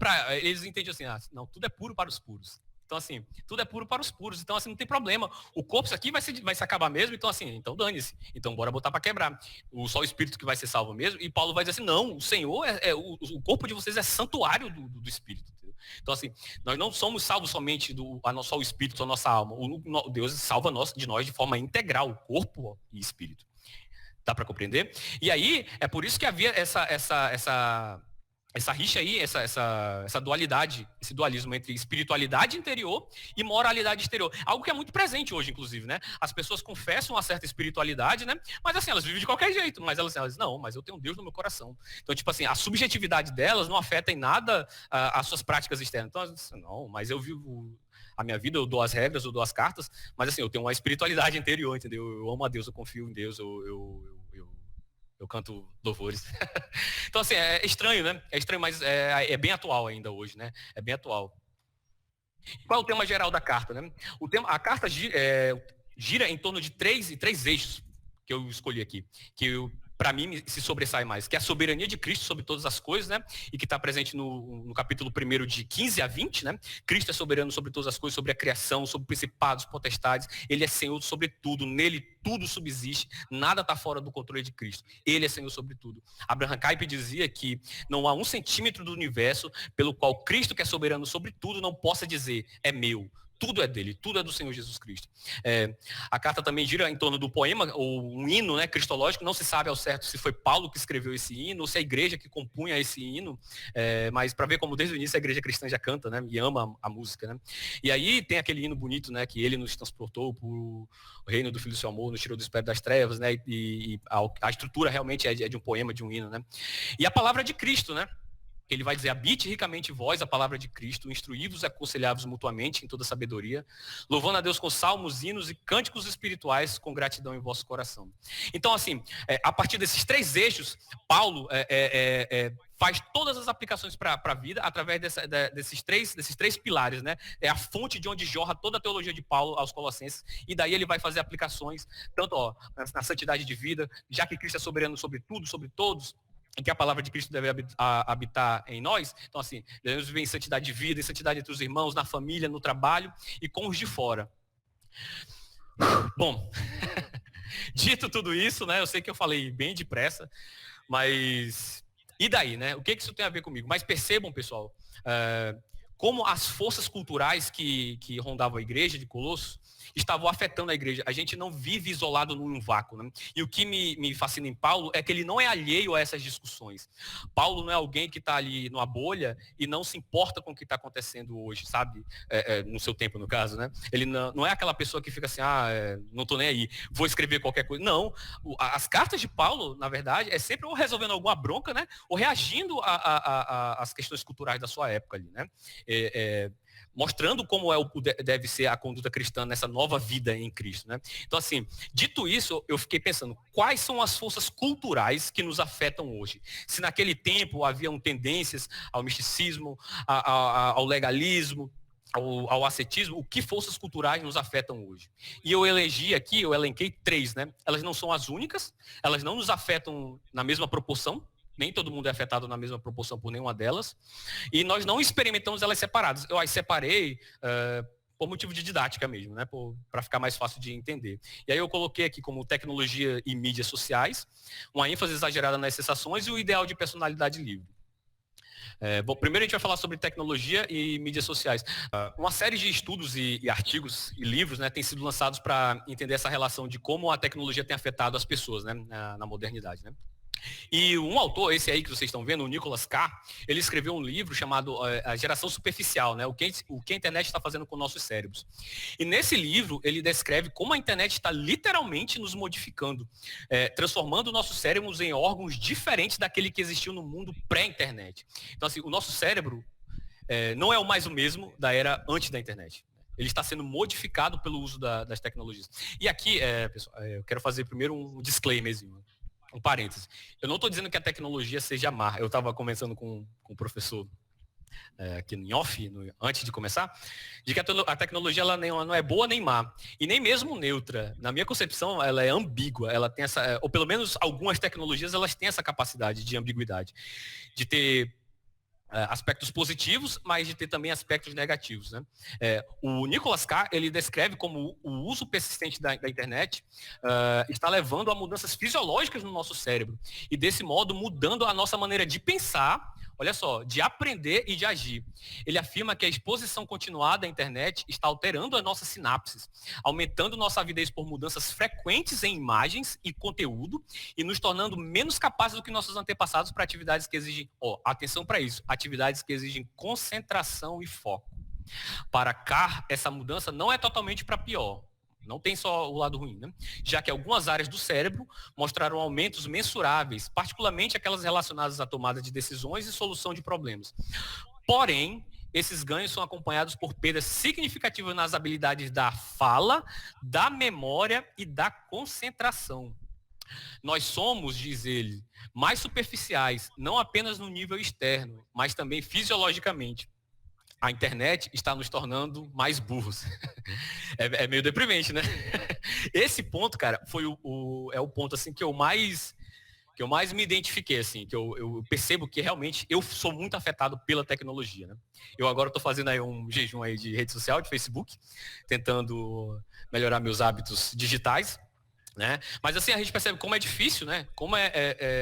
eles entendiam assim, não, tudo é puro para os puros. Então, assim, tudo é puro para os puros. Então, assim, não tem problema. O corpo, isso aqui vai se acabar mesmo. Então, assim, então dane-se. Então, bora botar para quebrar. Só o espírito que vai ser salvo mesmo. E Paulo vai dizer assim, não, o Senhor, o corpo de vocês é santuário do espírito. Entendeu? Então, assim, nós não somos salvos somente só o espírito, só a nossa alma. Deus salva de nós de forma integral, corpo e espírito. Dá para compreender? E aí, é por isso que havia essa rixa aí, essa dualidade, esse dualismo entre espiritualidade interior e moralidade exterior. Algo que é muito presente hoje, inclusive, né? As pessoas confessam uma certa espiritualidade, né? Mas assim, elas vivem de qualquer jeito, mas elas dizem, não, mas eu tenho Deus no meu coração. Então, tipo assim, a subjetividade delas não afeta em nada as suas práticas externas. Então, elas dizem, não, mas eu vivo a minha vida, eu dou as regras, eu dou as cartas, mas assim, eu tenho uma espiritualidade interior, entendeu? Eu amo a Deus, eu confio em Deus, eu canto louvores. Então assim, é estranho, né? É estranho, mas é bem atual ainda hoje, né? É bem atual. Qual é o tema geral da carta, né? A carta gira em torno de três eixos que eu escolhi aqui, que para mim se sobressai mais, que é a soberania de Cristo sobre todas as coisas, né? E que está presente no capítulo 1 de 15 a 20, né? Cristo é soberano sobre todas as coisas, sobre a criação, sobre principados, potestades, ele é Senhor sobre tudo, nele tudo subsiste, nada está fora do controle de Cristo, ele é Senhor sobre tudo. Abraham Kuyper dizia que não há 1 centímetro do universo pelo qual Cristo, que é soberano sobre tudo, não possa dizer, é meu. Tudo é dele, tudo é do Senhor Jesus Cristo. A carta também gira em torno do poema, ou um hino, né, cristológico. Não se sabe ao certo se foi Paulo que escreveu esse hino, ou se é a igreja que compunha esse hino, mas para ver como desde o início a igreja cristã já canta, né, e ama a música. Né? E aí tem aquele hino bonito, né, que ele nos transportou para o reino do Filho do seu amor, nos tirou do espírito das trevas, né, e a estrutura realmente é de um poema, de um hino. Né? E a palavra de Cristo, né? Ele vai dizer, habite ricamente vós a palavra de Cristo, instruí-vos e aconselhai-vos mutuamente em toda sabedoria, louvando a Deus com salmos, hinos e cânticos espirituais com gratidão em vosso coração. Então, assim, a partir desses três eixos, Paulo faz todas as aplicações para a vida através desses três pilares, né? É a fonte de onde jorra toda a teologia de Paulo aos Colossenses, e daí ele vai fazer aplicações, tanto na santidade de vida, já que Cristo é soberano sobre tudo, sobre todos, em que a palavra de Cristo deve habitar em nós. Então, assim, devemos viver em santidade de vida, em santidade entre os irmãos, na família, no trabalho e com os de fora. Bom, dito tudo isso, né? Eu sei que eu falei bem depressa, mas e daí, né? O que isso tem a ver comigo? Mas percebam, pessoal, como as forças culturais que rondavam a igreja de Colossos estavam afetando a igreja. A gente não vive isolado num vácuo. Né? E o que me fascina em Paulo é que ele não é alheio a essas discussões. Paulo não é alguém que está ali numa bolha e não se importa com o que está acontecendo hoje, sabe? No seu tempo, no caso, né? Ele não é aquela pessoa que fica assim, não estou nem aí, vou escrever qualquer coisa. Não. As cartas de Paulo, na verdade, é sempre ou resolvendo alguma bronca, né? Ou reagindo às questões culturais da sua época ali, né? Mostrando como deve ser a conduta cristã nessa nova vida em Cristo. Né? Então, assim, dito isso, eu fiquei pensando, quais são as forças culturais que nos afetam hoje? Se naquele tempo haviam tendências ao misticismo, ao legalismo, ao ascetismo, o que forças culturais nos afetam hoje? E eu elenquei 3, né? Elas não são as únicas, elas não nos afetam na mesma proporção, nem todo mundo é afetado na mesma proporção por nenhuma delas, e nós não experimentamos elas separadas. Eu as separei por motivo de didática mesmo, né? Para ficar mais fácil de entender. E aí eu coloquei aqui como tecnologia e mídias sociais, uma ênfase exagerada nas sensações e o ideal de personalidade livre. Bom, primeiro a gente vai falar sobre tecnologia e mídias sociais. Uma série de estudos e artigos e livros, né, têm sido lançados para entender essa relação de como a tecnologia tem afetado as pessoas, né, na modernidade, né? E um autor, esse aí que vocês estão vendo, o Nicholas Carr, ele escreveu um livro chamado A Geração Superficial, né? O que a internet está fazendo com nossos cérebros. E nesse livro, ele descreve como a internet está literalmente nos modificando, transformando nossos cérebros em órgãos diferentes daquele que existiu no mundo pré-internet. Então, assim, o nosso cérebro não é mais o mesmo da era antes da internet. Ele está sendo modificado pelo uso das tecnologias. E aqui, pessoal, eu quero fazer primeiro um disclaimerzinho. Um parênteses. Eu não estou dizendo que a tecnologia seja má. Eu estava conversando com o professor aqui em off, antes de começar, de que a tecnologia ela não é boa nem má. E nem mesmo neutra. Na minha concepção, ela é ambígua. Ela tem ou pelo menos algumas tecnologias, elas têm essa capacidade de ambiguidade. De ter aspectos positivos, mas de ter também aspectos negativos. Né? O Nicholas Carr, ele descreve como o uso persistente da internet está levando a mudanças fisiológicas no nosso cérebro e, desse modo, mudando a nossa maneira de pensar, olha só, de aprender e de agir. Ele afirma que a exposição continuada à internet está alterando as nossas sinapses, aumentando nossa avidez por mudanças frequentes em imagens e conteúdo e nos tornando menos capazes do que nossos antepassados para atividades que exigem, atenção para isso, atividades que exigem concentração e foco. Para Carr, essa mudança não é totalmente para pior. Não tem só o lado ruim, né? Já que algumas áreas do cérebro mostraram aumentos mensuráveis, particularmente aquelas relacionadas à tomada de decisões e solução de problemas. Porém, esses ganhos são acompanhados por perdas significativas nas habilidades da fala, da memória e da concentração. Nós somos, diz ele, mais superficiais, não apenas no nível externo, mas também fisiologicamente. A internet está nos tornando mais burros. É meio deprimente, né? Esse ponto, cara, foi é o ponto assim que eu mais me identifiquei, assim, que eu percebo que realmente eu sou muito afetado pela tecnologia, né? Eu agora estou fazendo aí um jejum aí de rede social, de Facebook, tentando melhorar meus hábitos digitais, né? Mas assim, a gente percebe como é difícil, né? Como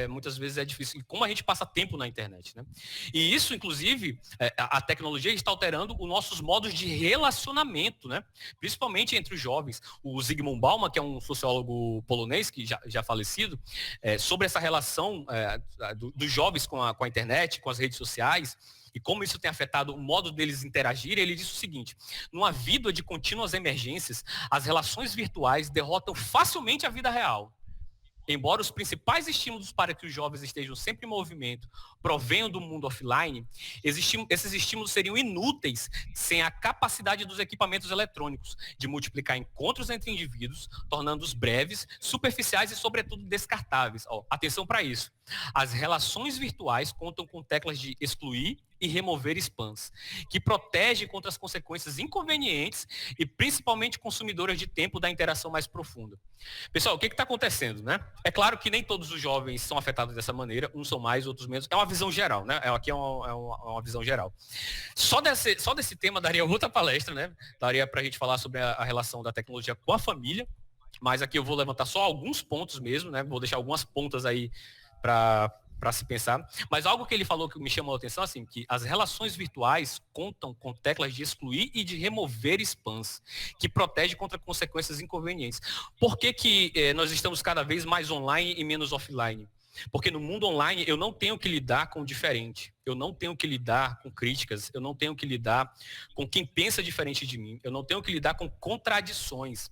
muitas vezes é difícil, e como a gente passa tempo na internet, né? E isso, inclusive, a tecnologia está alterando os nossos modos de relacionamento, né? Principalmente entre os jovens. O Zygmunt Bauman, que é um sociólogo polonês, que já falecido, sobre essa relação dos jovens com a internet, com as redes sociais, e como isso tem afetado o modo deles interagirem, ele disse o seguinte: numa vida de contínuas emergências, as relações virtuais derrotam facilmente a vida real. Embora os principais estímulos para que os jovens estejam sempre em movimento provenham do mundo offline, esses estímulos seriam inúteis sem a capacidade dos equipamentos eletrônicos de multiplicar encontros entre indivíduos, tornando-os breves, superficiais e, sobretudo, descartáveis. Atenção para isso. As relações virtuais contam com teclas de excluir e remover spams, que protege contra as consequências inconvenientes e principalmente consumidoras de tempo da interação mais profunda. Pessoal, o que está acontecendo, né? É claro que nem todos os jovens são afetados dessa maneira, uns são mais, outros menos. É uma visão geral, né? Aqui é uma visão geral. Só desse tema daria outra palestra, né? Daria para a gente falar sobre a relação da tecnologia com a família, mas aqui eu vou levantar só alguns pontos mesmo, né? Vou deixar algumas pontas aí para se pensar. Mas algo que ele falou que me chamou a atenção, assim, que as relações virtuais contam com teclas de excluir e de remover spams, que protege contra consequências inconvenientes. Por que nós estamos cada vez mais online e menos offline? Porque no mundo online eu não tenho que lidar com o diferente, eu não tenho que lidar com críticas, eu não tenho que lidar com quem pensa diferente de mim, eu não tenho que lidar com contradições.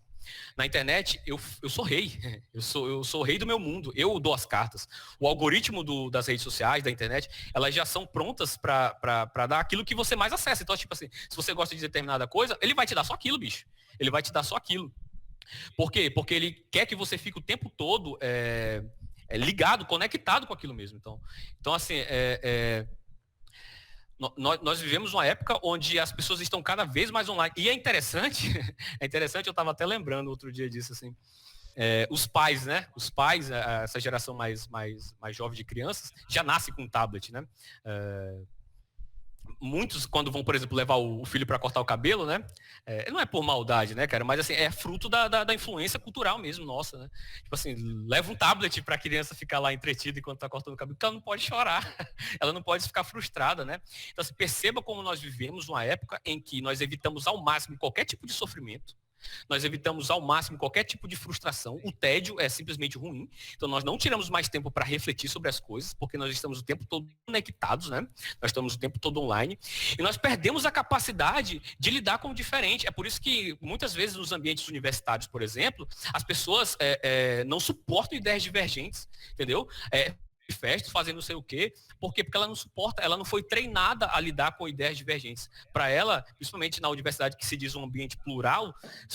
Na internet, eu sou rei, eu sou o rei do meu mundo, eu dou as cartas. O algoritmo das redes sociais, da internet, elas já são prontas para dar aquilo que você mais acessa. Então, tipo assim, se você gosta de determinada coisa, ele vai te dar só aquilo, bicho. Ele vai te dar só aquilo. Por quê? Porque ele quer que você fique o tempo todo ligado, conectado com aquilo mesmo. Então assim, nós vivemos uma época onde as pessoas estão cada vez mais online. E é interessante, eu estava até lembrando outro dia disso, assim, os pais, né? Os pais, essa geração mais jovem de crianças, já nasce com um tablet, né? Muitos, quando vão, por exemplo, levar o filho para cortar o cabelo, né? Não é por maldade, né, cara? Mas assim, é fruto da influência cultural mesmo, nossa, né? Tipo assim, leva um tablet para a criança ficar lá entretida enquanto está cortando o cabelo, porque ela não pode chorar, ela não pode ficar frustrada, né? Então, assim, perceba como nós vivemos uma época em que nós evitamos ao máximo qualquer tipo de sofrimento. Nós evitamos ao máximo qualquer tipo de frustração. O tédio é simplesmente ruim. Então nós não tiramos mais tempo para refletir sobre as coisas, porque nós estamos o tempo todo conectados, né? Nós estamos o tempo todo online. E nós perdemos a capacidade de lidar com o diferente. É por isso que muitas vezes nos ambientes universitários, por exemplo, as pessoas não suportam ideias divergentes, entendeu? Festa, fazendo não sei o quê. Por quê? Porque ela não suporta, ela não foi treinada a lidar com ideias divergentes. Para ela, principalmente na universidade que se diz um ambiente plural,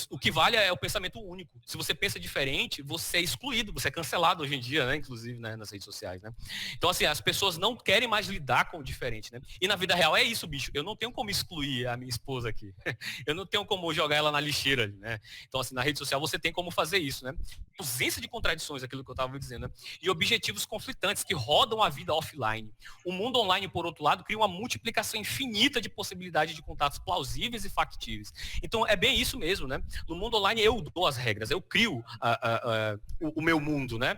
o que vale é o pensamento único. Se você pensa diferente, você é excluído, você é cancelado hoje em dia, né? Inclusive, né? Nas redes sociais, né? Então, assim, as pessoas não querem mais lidar com o diferente, né? E na vida real é isso, bicho. Eu não tenho como excluir a minha esposa aqui. Eu não tenho como jogar ela na lixeira, né? Então, assim, na rede social você tem como fazer isso, né? Ausência de contradições, aquilo que eu estava dizendo, né? E objetivos conflitantes que rodam a vida offline. O mundo online, por outro lado, cria uma multiplicação infinita de possibilidades de contatos plausíveis e factíveis. Então, é bem isso mesmo, né? No mundo online, eu dou as regras, eu crio o meu mundo, né?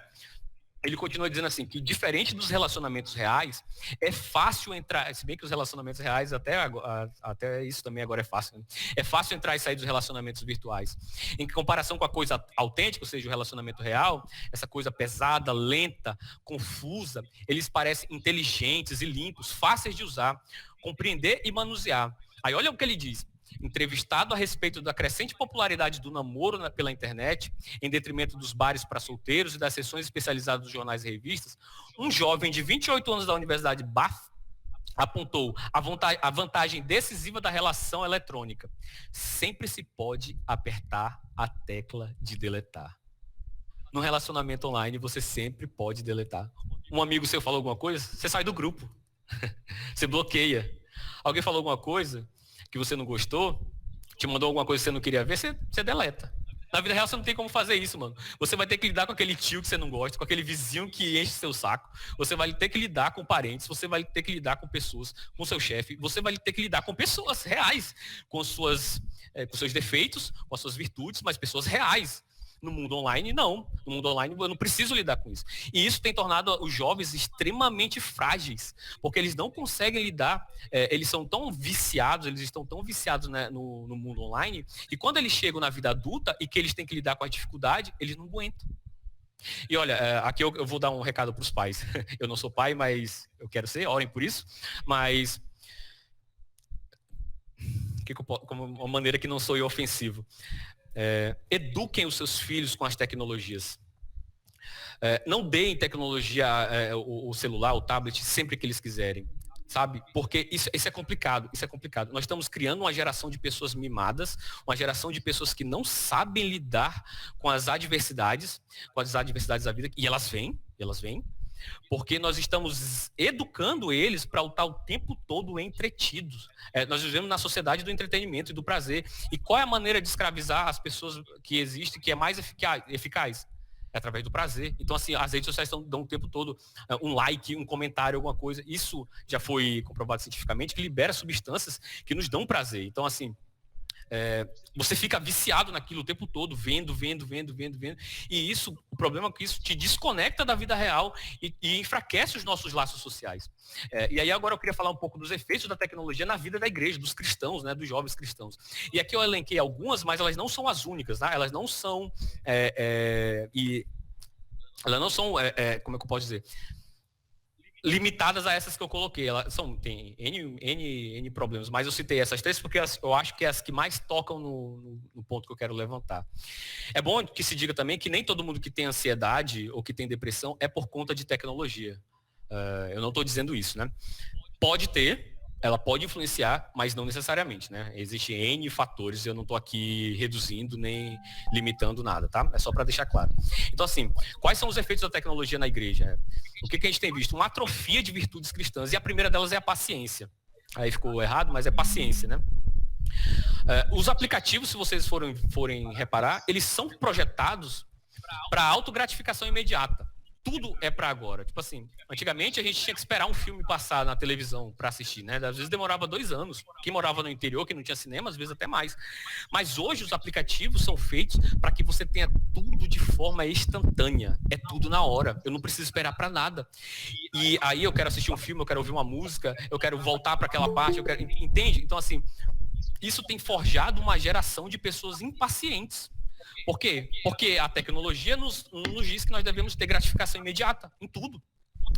Ele continua dizendo assim, que diferente dos relacionamentos reais, é fácil entrar, se bem que os relacionamentos reais, até isso também agora é fácil, né? É fácil entrar e sair dos relacionamentos virtuais. Em comparação com a coisa autêntica, ou seja, o relacionamento real, essa coisa pesada, lenta, confusa, eles parecem inteligentes e limpos, fáceis de usar, compreender e manusear. Aí olha o que ele diz. Entrevistado a respeito da crescente popularidade do namoro pela internet, em detrimento dos bares para solteiros e das sessões especializadas dos jornais e revistas, um jovem de 28 anos da Universidade Bath apontou a vantagem decisiva da relação eletrônica. Sempre se pode apertar a tecla de deletar. No relacionamento online, você sempre pode deletar. Um amigo seu falou alguma coisa, você sai do grupo. Você bloqueia. Alguém falou alguma coisa que você não gostou, te mandou alguma coisa que você não queria ver, você deleta. Na vida real você não tem como fazer isso, mano. Você vai ter que lidar com aquele tio que você não gosta, com aquele vizinho que enche seu saco. Você vai ter que lidar com parentes, você vai ter que lidar com pessoas, com seu chefe. Você vai ter que lidar com pessoas reais, com seus defeitos, com as suas virtudes, mas pessoas reais. No mundo online, não. No mundo online, eu não preciso lidar com isso. E isso tem tornado os jovens extremamente frágeis, porque eles não conseguem lidar, eles são tão viciados, eles estão tão viciados, né, no mundo online, e quando eles chegam na vida adulta e que eles têm que lidar com a dificuldade, eles não aguentam. E olha, aqui eu vou dar um recado para os pais. Eu não sou pai, mas eu quero ser, orem por isso. Mas, como uma maneira que não sou eu ofensivo. Eduquem os seus filhos com as tecnologias. Não deem tecnologia, o celular, o tablet, sempre que eles quiserem, sabe? Porque isso é complicado, isso é complicado. Nós estamos criando uma geração de pessoas mimadas, uma geração de pessoas que não sabem lidar com as adversidades da vida, e elas vêm, porque nós estamos educando eles para estar o tempo todo entretidos. Nós vivemos na sociedade do entretenimento e do prazer. E qual é a maneira de escravizar as pessoas que existe, que é mais eficaz? É através do prazer. Então, assim, as redes sociais dão o tempo todo um like, um comentário, alguma coisa. Isso já foi comprovado cientificamente, que libera substâncias que nos dão prazer. Então, assim, você fica viciado naquilo o tempo todo, vendo. E isso, o problema é que isso te desconecta da vida real e enfraquece os nossos laços sociais. E aí agora eu queria falar um pouco dos efeitos da tecnologia na vida da igreja, dos cristãos, né, dos jovens cristãos. E aqui eu elenquei algumas, mas elas não são as únicas, tá? Elas não são, como é que eu posso dizer? Limitadas a essas que eu coloquei. Elas tem N problemas, mas eu citei essas três porque eu acho que é as que mais tocam no ponto que eu quero levantar. É bom que se diga também que nem todo mundo que tem ansiedade ou que tem depressão é por conta de tecnologia. Eu não estou dizendo isso, né? Pode ter, ela pode influenciar, mas não necessariamente, né? Existem N fatores, eu não estou aqui reduzindo nem limitando nada, tá? É só para deixar claro. Então, assim, quais são os efeitos da tecnologia na igreja? O que a gente tem visto? Uma atrofia de virtudes cristãs, e a primeira delas é a paciência. Aí ficou errado, mas é paciência, né? Os aplicativos, se vocês forem reparar, eles são projetados para autogratificação imediata. Tudo é para agora. Tipo assim, antigamente a gente tinha que esperar um filme passar na televisão para assistir, né? Às vezes demorava 2 anos. Quem morava no interior, que não tinha cinema, às vezes até mais. Mas hoje os aplicativos são feitos para que você tenha tudo de forma instantânea. É tudo na hora. Eu não preciso esperar para nada. E aí eu quero assistir um filme, eu quero ouvir uma música, eu quero voltar para aquela parte, entende? Então, assim, isso tem forjado uma geração de pessoas impacientes. Por quê? Porque a tecnologia nos diz que nós devemos ter gratificação imediata em tudo.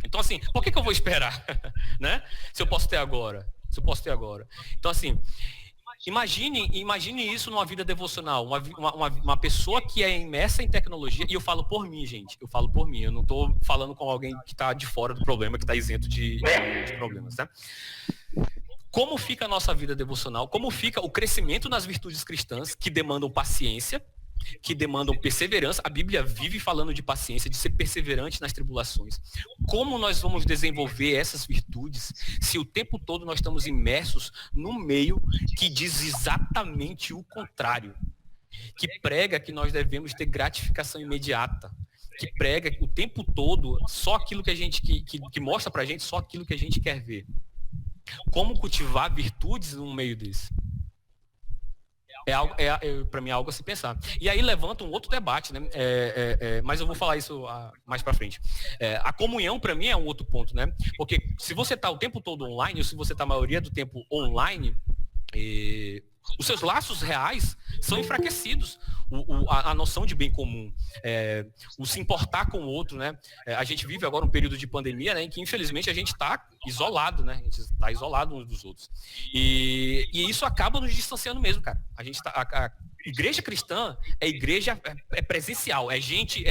Então, assim, por que eu vou esperar? Né? Se eu posso ter agora. Então, assim, imagine isso numa vida devocional. Uma pessoa que é imersa em tecnologia, e eu falo por mim, gente. Eu não estou falando com alguém que está de fora do problema, que está isento de problemas, né? Como fica a nossa vida devocional? Como fica o crescimento nas virtudes cristãs que demandam paciência, que demandam perseverança? A Bíblia vive falando de paciência, de ser perseverante nas tribulações. Como nós vamos desenvolver essas virtudes se o tempo todo nós estamos imersos num meio que diz exatamente o contrário? Que prega que nós devemos ter gratificação imediata. Que prega o tempo todo só aquilo que a gente que mostra pra gente só aquilo que a gente quer ver. Como cultivar virtudes no meio desse? Para mim é algo a se pensar. E aí levanta um outro debate, né? Mas eu vou falar isso mais para frente. A comunhão para mim é um outro ponto, né? Porque se você está o tempo todo online, ou se você está a maioria do tempo online, os seus laços reais são enfraquecidos. A noção de bem comum, o se importar com o outro, né? A gente vive agora um período de pandemia, né, em que infelizmente a gente está isolado, né? A gente está isolado uns dos outros. E isso acaba nos distanciando mesmo, cara. A gente igreja cristã é igreja presencial, é gente,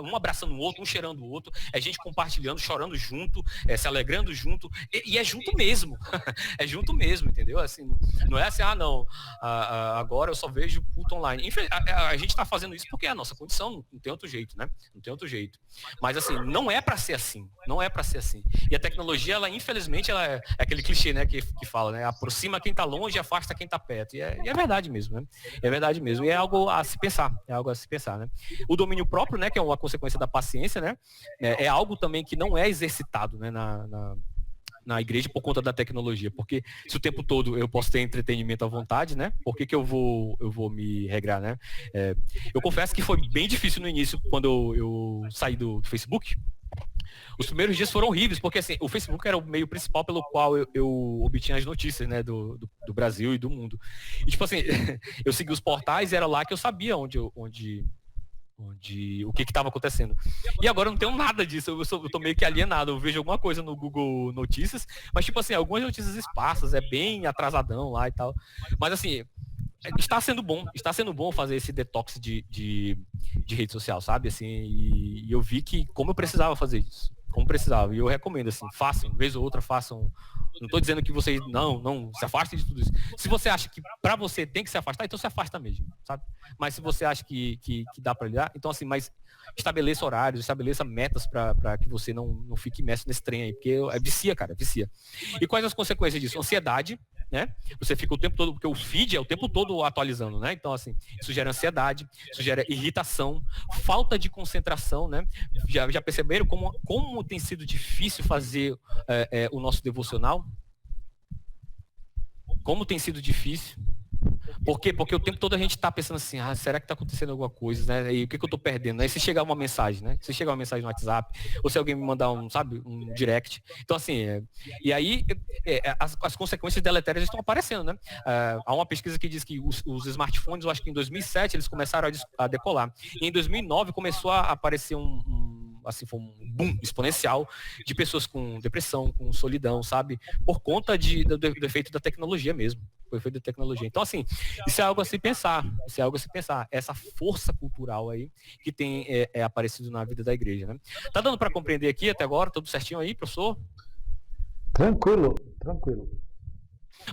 um abraçando o outro, um cheirando o outro, é gente compartilhando, chorando junto, se alegrando junto, e é junto mesmo, é junto mesmo, entendeu? Assim, não é assim, não, agora eu só vejo culto online. A gente está fazendo isso porque é a nossa condição, não tem outro jeito, né? Não tem outro jeito. Mas assim, não é para ser assim, não é para ser assim. E a tecnologia, ela infelizmente, ela é aquele clichê, né, que fala, né? Aproxima quem está longe e afasta quem está perto. E é verdade mesmo, né? É verdade mesmo. E é algo a se pensar, né? O domínio próprio, né, que é uma consequência da paciência, né? É algo também que não é exercitado, né, na igreja por conta da tecnologia, porque se o tempo todo eu posso ter entretenimento à vontade, né? Por que eu vou me regrar, né? Eu confesso que foi bem difícil no início, quando eu saí do Facebook. Os primeiros dias foram horríveis, porque assim, o Facebook era o meio principal pelo qual eu obtinha as notícias, né, do Brasil e do mundo. E tipo assim, eu segui os portais e era lá que eu sabia o que estava acontecendo. E agora eu não tenho nada disso, eu tô meio que alienado, eu vejo alguma coisa no Google Notícias, mas tipo assim, algumas notícias esparsas, é bem atrasadão lá e tal. Mas assim, está sendo bom fazer esse detox de rede social, sabe? Assim, e eu vi que como eu precisava fazer isso, e eu recomendo, assim, façam, vez ou outra, façam. Não estou dizendo que vocês não se afastem de tudo isso. Se você acha que para você tem que se afastar, então se afasta mesmo, sabe? Mas se você acha que dá para lidar, então assim, mas estabeleça horários, estabeleça metas para que você não fique imerso nesse trem aí, porque vicia, cara, vicia. E quais as consequências disso? Ansiedade, né? Você fica o tempo todo, porque o feed é o tempo todo atualizando, né? Então, assim, isso gera ansiedade, isso gera irritação, falta de concentração, né? Já perceberam como tem sido difícil fazer o nosso devocional? Como tem sido difícil? Por quê? Porque o tempo todo a gente está pensando assim, será que está acontecendo alguma coisa, né? E o que eu estou perdendo? Aí se chegar uma mensagem, né? Se chegar uma mensagem no WhatsApp, ou se alguém me mandar um direct. Então, assim, e aí as consequências deletérias estão aparecendo, né? Há uma pesquisa que diz que os smartphones, eu acho que em 2007, eles começaram a decolar. E em 2009 começou a aparecer assim, foi um boom exponencial de pessoas com depressão, com solidão, sabe? Por conta do efeito da tecnologia mesmo. O efeito da tecnologia. Então, assim, isso é algo a se pensar. Essa força cultural aí que tem aparecido na vida da igreja, né? Tá dando para compreender aqui até agora? Tudo certinho aí, professor? Tranquilo.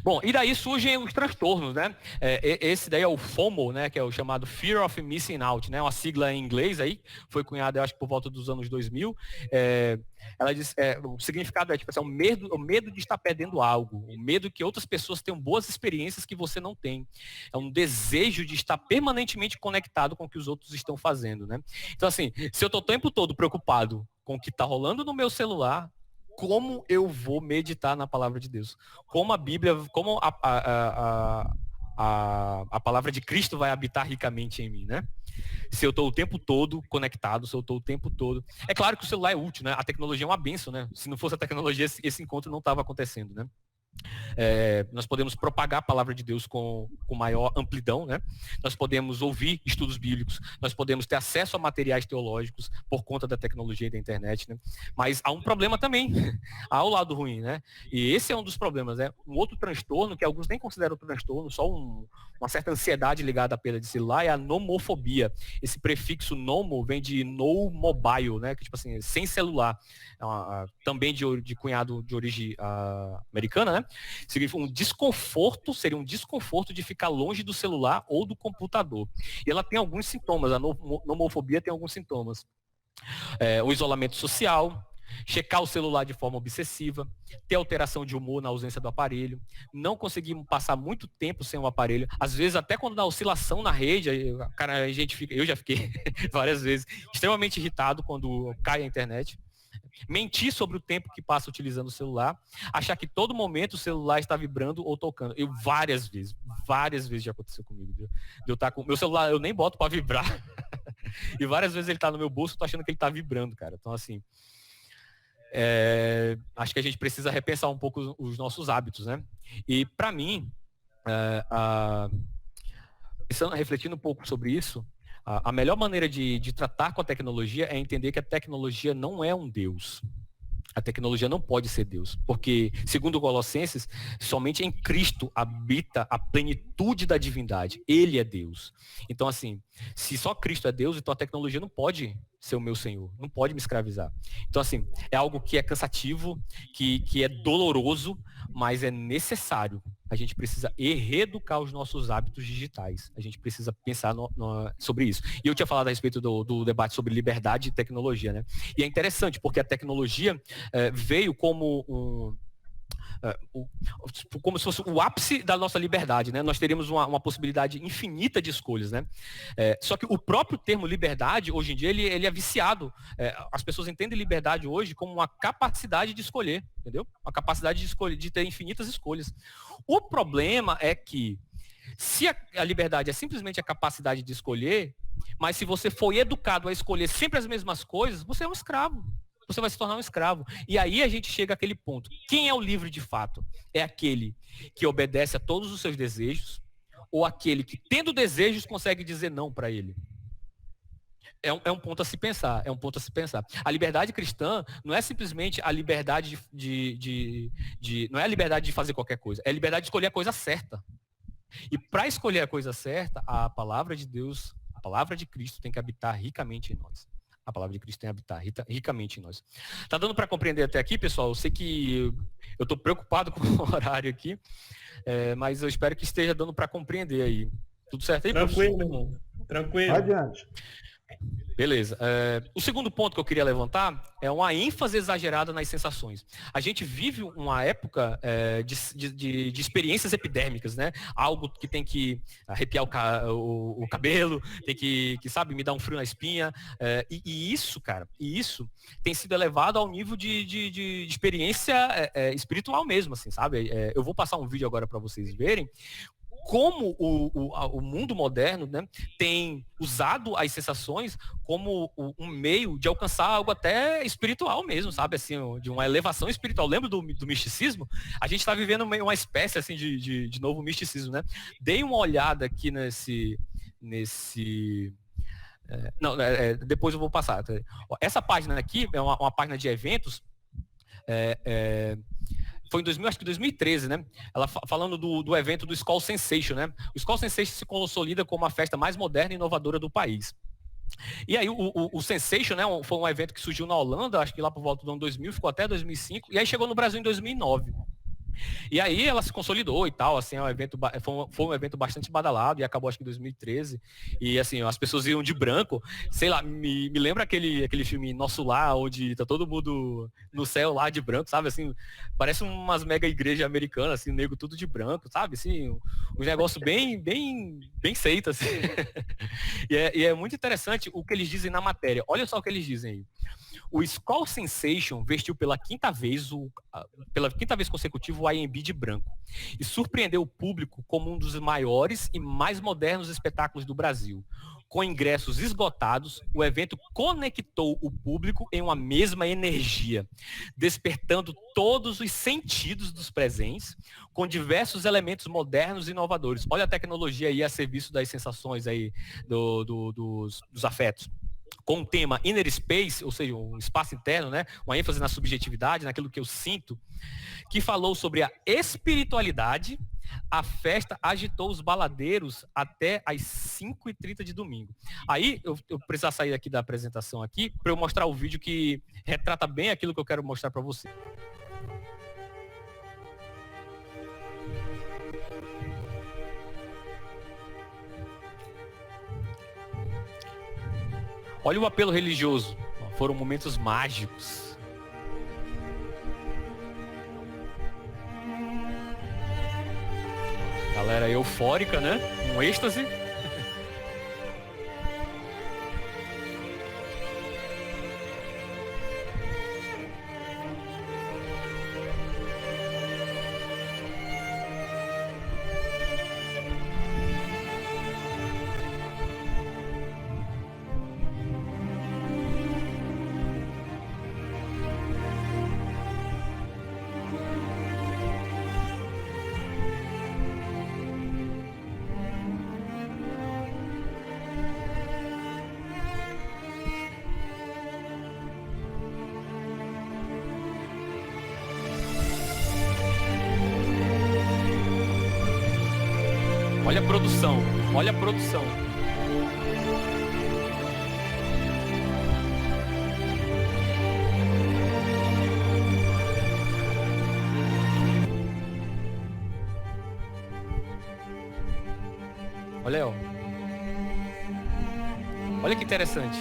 Bom, e daí surgem os transtornos, né? Esse daí é o FOMO, né? Que é o chamado Fear of Missing Out, né? Uma sigla em inglês aí, foi cunhada, eu acho que por volta dos anos 2000. Ela diz, o significado é tipo assim, o medo de estar perdendo algo, o medo que outras pessoas tenham boas experiências que você não tem. É um desejo de estar permanentemente conectado com o que os outros estão fazendo, né? Então, assim, se eu estou o tempo todo preocupado com o que está rolando no meu celular, como eu vou meditar na palavra de Deus? Como a Bíblia, como a palavra de Cristo vai habitar ricamente em mim, né? Se eu estou o tempo todo conectado, se eu estou o tempo todo... É claro que o celular é útil, né? A tecnologia é uma bênção, né? Se não fosse a tecnologia, esse encontro não estava acontecendo, né? Nós podemos propagar a palavra de Deus com maior amplidão, né? Nós podemos ouvir estudos bíblicos, nós podemos ter acesso a materiais teológicos por conta da tecnologia e da internet, né? Mas há um problema também, há o lado ruim, né? E esse é um dos problemas, né? Um outro transtorno, que alguns nem consideram transtorno, só uma certa ansiedade ligada à perda de celular, é a nomofobia. Esse prefixo nomo vem de no mobile, né? Que tipo assim, sem celular. Também de cunhado de origem americana, né? Seria um desconforto de ficar longe do celular ou do computador. E ela tem alguns sintomas, a nomofobia tem alguns sintomas. O isolamento social, checar o celular de forma obsessiva, ter alteração de humor na ausência do aparelho, não conseguir passar muito tempo sem o aparelho, às vezes até quando dá oscilação na rede, eu já fiquei várias vezes extremamente irritado quando cai a internet. Mentir sobre o tempo que passa utilizando o celular, achar que todo momento o celular está vibrando ou tocando. Eu várias vezes já aconteceu comigo. Eu tá com meu celular, eu nem boto para vibrar. E várias vezes ele tá no meu bolso, eu tô achando que ele tá vibrando, cara. Então assim, acho que a gente precisa repensar um pouco os nossos hábitos, né? E para mim, refletindo um pouco sobre isso, a melhor maneira de tratar com a tecnologia é entender que a tecnologia não é um Deus. A tecnologia não pode ser Deus, porque, segundo Colossenses, somente em Cristo habita a plenitude da divindade. Ele é Deus. Então, assim, se só Cristo é Deus, então a tecnologia não pode ser o meu Senhor, não pode me escravizar. Então, assim, é algo que é cansativo, que é doloroso, mas é necessário. A gente precisa reeducar os nossos hábitos digitais. A gente precisa pensar sobre isso. E eu tinha falado a respeito do debate sobre liberdade e tecnologia, né? E é interessante, porque a tecnologia veio como como se fosse o ápice da nossa liberdade, né? Nós teríamos uma possibilidade infinita de escolhas, né? Só que o próprio termo liberdade, hoje em dia, ele é viciado. As pessoas entendem liberdade hoje como uma capacidade de escolher, entendeu? Uma capacidade de escolher, de ter infinitas escolhas. O problema é que se a liberdade é simplesmente a capacidade de escolher, mas se você foi educado a escolher sempre as mesmas coisas, você é um escravo. Você vai se tornar um escravo. E aí a gente chega àquele ponto. Quem é o livre de fato? É aquele que obedece a todos os seus desejos ou aquele que, tendo desejos, consegue dizer não para ele? É um ponto a se pensar. É um ponto a se pensar. A liberdade cristã não é simplesmente a liberdade não é a liberdade de fazer qualquer coisa. É a liberdade de escolher a coisa certa. E para escolher a coisa certa, a palavra de Deus, a palavra de Cristo tem que habitar ricamente em nós. A palavra de Cristo tem que habitar ricamente em nós. Tá dando para compreender até aqui, pessoal? Eu sei que eu estou preocupado com o horário aqui, mas eu espero que esteja dando para compreender aí. Tudo certo aí, Tranquilo, meu irmão. Tranquilo. Adiante. Beleza. O segundo ponto que eu queria levantar é uma ênfase exagerada nas sensações. A gente vive uma época de experiências epidérmicas, né? Algo que tem que arrepiar o cabelo, tem que, sabe, me dar um frio na espinha. E isso, cara, tem sido elevado ao nível de experiência espiritual mesmo, assim, sabe? Eu vou passar um vídeo agora para vocês verem como o mundo moderno, né, tem usado as sensações como um meio de alcançar algo até espiritual mesmo, sabe? Assim, de uma elevação espiritual. Lembra do misticismo? A gente está vivendo uma espécie assim, de novo misticismo, né? Dei uma olhada aqui depois eu vou passar. Essa página aqui é uma página de eventos. Foi em acho que 2013, né? Ela falando do evento do Skull Sensation, né? O Skull Sensation se consolida como a festa mais moderna e inovadora do país. E aí o Sensation, né? Foi um evento que surgiu na Holanda, acho que lá por volta do ano 2000, ficou até 2005, e aí chegou no Brasil em 2009. E aí ela se consolidou e tal, assim, foi um evento bastante badalado e acabou acho que em 2013. E assim, as pessoas iam de branco, sei lá, me lembra aquele filme Nosso Lar, onde tá todo mundo no céu lá de branco, sabe? Assim, parece umas mega igrejas americanas, assim, nego tudo de branco, sabe? Assim, um negócio bem seita, assim. E é muito interessante o que eles dizem na matéria. Olha só o que eles dizem aí. O Skull Sensation vestiu pela quinta vez consecutiva o IMB de branco e surpreendeu o público como um dos maiores e mais modernos espetáculos do Brasil. Com ingressos esgotados, o evento conectou o público em uma mesma energia, despertando todos os sentidos dos presentes, com diversos elementos modernos e inovadores. Olha a tecnologia aí a serviço das sensações aí dos afetos. Com o tema Inner Space, ou seja, um espaço interno, né? Uma ênfase na subjetividade, naquilo que eu sinto, que falou sobre a espiritualidade. A festa agitou os baladeiros até às 5h30 de domingo. Aí eu preciso sair aqui da apresentação aqui para eu mostrar o vídeo que retrata bem aquilo que eu quero mostrar para você. Olha o apelo religioso. Foram momentos mágicos. Galera eufórica, né? Um êxtase. Olha a produção, olha a produção. Olha, ó. Olha que interessante.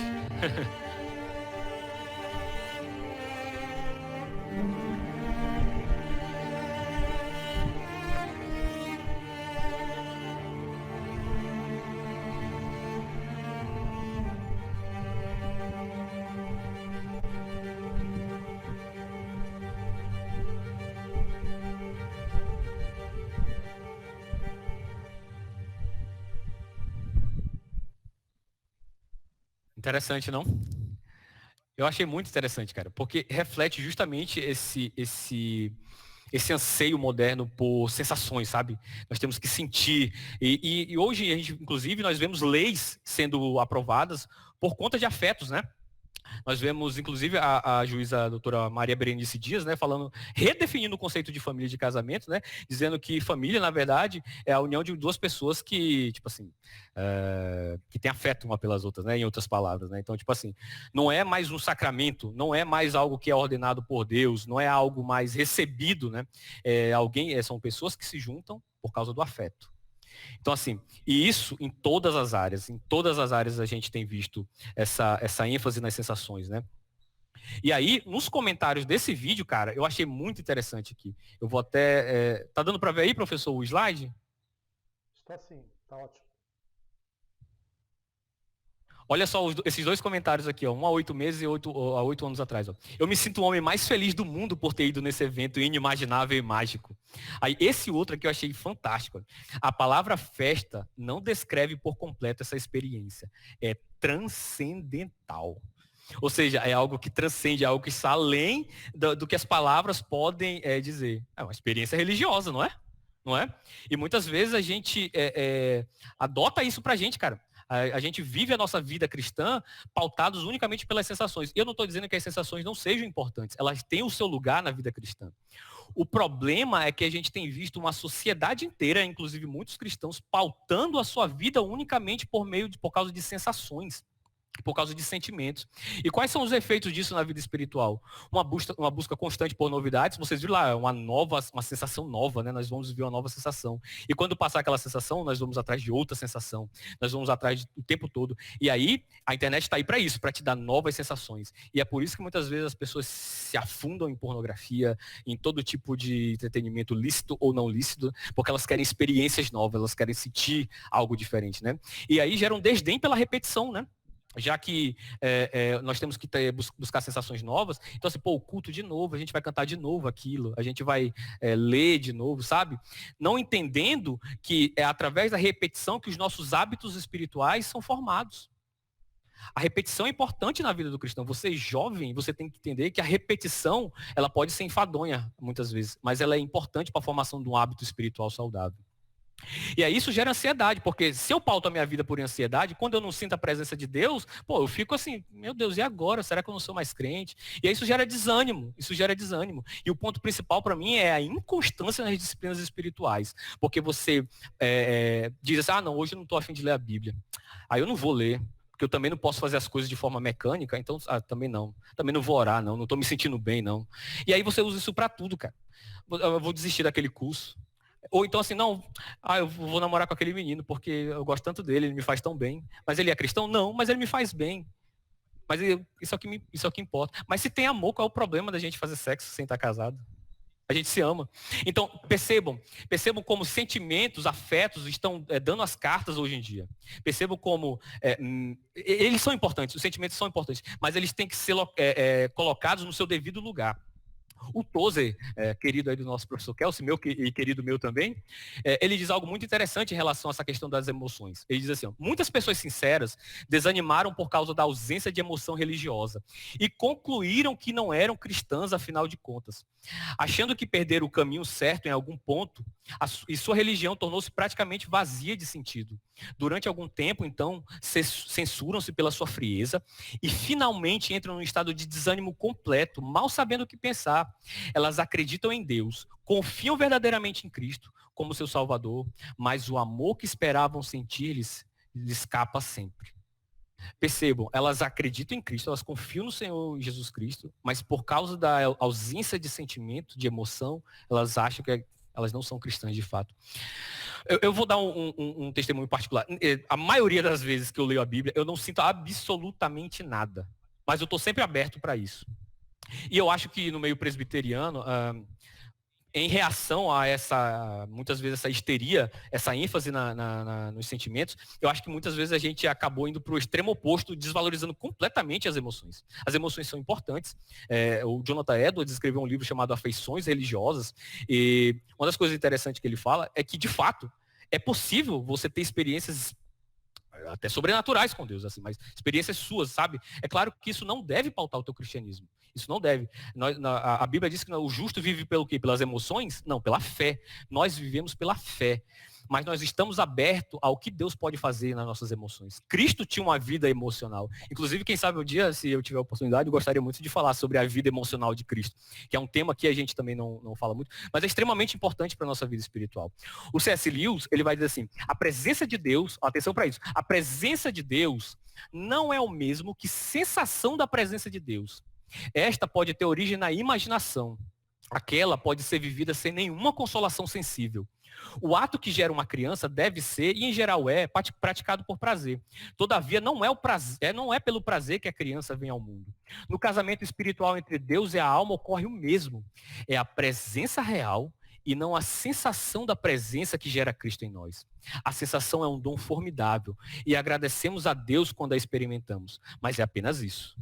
Interessante, não? Eu achei muito interessante, cara, porque reflete justamente esse anseio moderno por sensações, sabe? Nós temos que sentir. E hoje, a gente, inclusive, nós vemos leis sendo aprovadas por conta de afetos, né? Nós vemos, inclusive, a juíza a doutora Maria Berenice Dias, né, falando, redefinindo o conceito de família e de casamento, né, dizendo que família, na verdade, é a união de duas pessoas que, tipo assim, que tem afeto uma pelas outras, né, em outras palavras, né. Então, tipo assim, não é mais um sacramento, não é mais algo que é ordenado por Deus, não é algo mais recebido, né, são pessoas que se juntam por causa do afeto. Então, assim, e isso em todas as áreas a gente tem visto essa ênfase nas sensações, né? E aí, nos comentários desse vídeo, cara, eu achei muito interessante aqui. Eu vou até... tá dando para ver aí, professor, o slide? Está sim, está ótimo. Olha só esses dois comentários aqui, ó, um há 8 meses e há 8 anos atrás. Ó. Eu me sinto o homem mais feliz do mundo por ter ido nesse evento inimaginável e mágico. Aí esse outro aqui eu achei fantástico. A palavra festa não descreve por completo essa experiência. É transcendental. Ou seja, é algo que transcende, é algo que está além do que as palavras podem dizer. É uma experiência religiosa, não é? Não é? E muitas vezes a gente adota isso pra gente, cara. A gente vive a nossa vida cristã pautados unicamente pelas sensações. Eu não estou dizendo que as sensações não sejam importantes. Elas têm o seu lugar na vida cristã. O problema é que a gente tem visto uma sociedade inteira, inclusive muitos cristãos, pautando a sua vida unicamente por causa de sensações, por causa de sentimentos. E quais são os efeitos disso na vida espiritual? Uma busca constante por novidades. Vocês viram lá, uma sensação nova, né? Nós vamos viver uma nova sensação. E quando passar aquela sensação, nós vamos atrás de outra sensação. Nós vamos atrás o tempo todo. E aí, a internet está aí para isso, para te dar novas sensações. E é por isso que muitas vezes as pessoas se afundam em pornografia, em todo tipo de entretenimento lícito ou não lícito, porque elas querem experiências novas, elas querem sentir algo diferente, né? E aí gera um desdém pela repetição, né? Já que nós temos que buscar sensações novas, então assim, o culto de novo, a gente vai cantar de novo aquilo, a gente vai ler de novo, sabe? Não entendendo que é através da repetição que os nossos hábitos espirituais são formados. A repetição é importante na vida do cristão. Você jovem, você tem que entender que a repetição, ela pode ser enfadonha, muitas vezes, mas ela é importante para a formação de um hábito espiritual saudável. E aí isso gera ansiedade, porque se eu pauto a minha vida por ansiedade, quando eu não sinto a presença de Deus, eu fico assim, meu Deus, e agora? Será que eu não sou mais crente? E aí isso gera desânimo. E o ponto principal para mim é a inconstância nas disciplinas espirituais. Porque você diz assim, não, hoje eu não estou a fim de ler a Bíblia. Aí eu não vou ler, porque eu também não posso fazer as coisas de forma mecânica, então também não. Também não vou orar, não estou me sentindo bem, não. E aí você usa isso para tudo, cara. Eu vou desistir daquele curso. Ou então assim, não, eu vou namorar com aquele menino porque eu gosto tanto dele, ele me faz tão bem. Mas ele é cristão? Não, mas ele me faz bem. Mas isso é o que importa. Mas se tem amor, qual é o problema da gente fazer sexo sem estar casado? A gente se ama. Então, percebam como sentimentos, afetos estão dando as cartas hoje em dia. Percebam como eles são importantes, os sentimentos são importantes, mas eles têm que ser colocados no seu devido lugar. O Tozer, querido aí do nosso professor Kelsey, e querido meu também, ele diz algo muito interessante em relação a essa questão das emoções. Ele diz assim, muitas pessoas sinceras desanimaram por causa da ausência de emoção religiosa e concluíram que não eram cristãs, afinal de contas. Achando que perderam o caminho certo em algum ponto, e sua religião tornou-se praticamente vazia de sentido. Durante algum tempo, então, censuram-se pela sua frieza e finalmente entram num estado de desânimo completo, mal sabendo o que pensar. Elas acreditam em Deus, confiam verdadeiramente em Cristo, como seu Salvador, mas o amor que esperavam sentir lhes escapa sempre. Percebam, elas acreditam em Cristo, elas confiam no Senhor Jesus Cristo, mas por causa da ausência de sentimento, de emoção, elas acham que elas não são cristãs de fato. Eu vou dar um testemunho particular. A maioria das vezes que eu leio a Bíblia, eu não sinto absolutamente nada, mas eu estou sempre aberto para isso. E eu acho que no meio presbiteriano, em reação a muitas vezes essa histeria, essa ênfase nos sentimentos, eu acho que muitas vezes a gente acabou indo para o extremo oposto, desvalorizando completamente as emoções. As emoções são importantes. O Jonathan Edwards escreveu um livro chamado Afeições Religiosas, e uma das coisas interessantes que ele fala é que, de fato, é possível você ter experiências até sobrenaturais com Deus, assim, mas experiências suas, sabe? É claro que isso não deve pautar o teu cristianismo. Isso não deve. A Bíblia diz que o justo vive pelo quê? Pelas emoções? Não, pela fé. Nós vivemos pela fé. Mas nós estamos abertos ao que Deus pode fazer nas nossas emoções. Cristo tinha uma vida emocional. Inclusive, quem sabe um dia, se eu tiver a oportunidade, eu gostaria muito de falar sobre a vida emocional de Cristo, que é um tema que a gente também não fala muito, mas é extremamente importante para a nossa vida espiritual. O C.S. Lewis, ele vai dizer assim, a presença de Deus, atenção para isso, a presença de Deus não é o mesmo que sensação da presença de Deus. Esta pode ter origem na imaginação. Aquela pode ser vivida sem nenhuma consolação sensível. O ato que gera uma criança deve ser, e em geral é, praticado por prazer. Todavia, não é pelo prazer que a criança vem ao mundo. No casamento espiritual entre Deus e a alma ocorre o mesmo. É a presença real e não a sensação da presença que gera Cristo em nós. A sensação é um dom formidável e agradecemos a Deus quando a experimentamos, mas é apenas isso.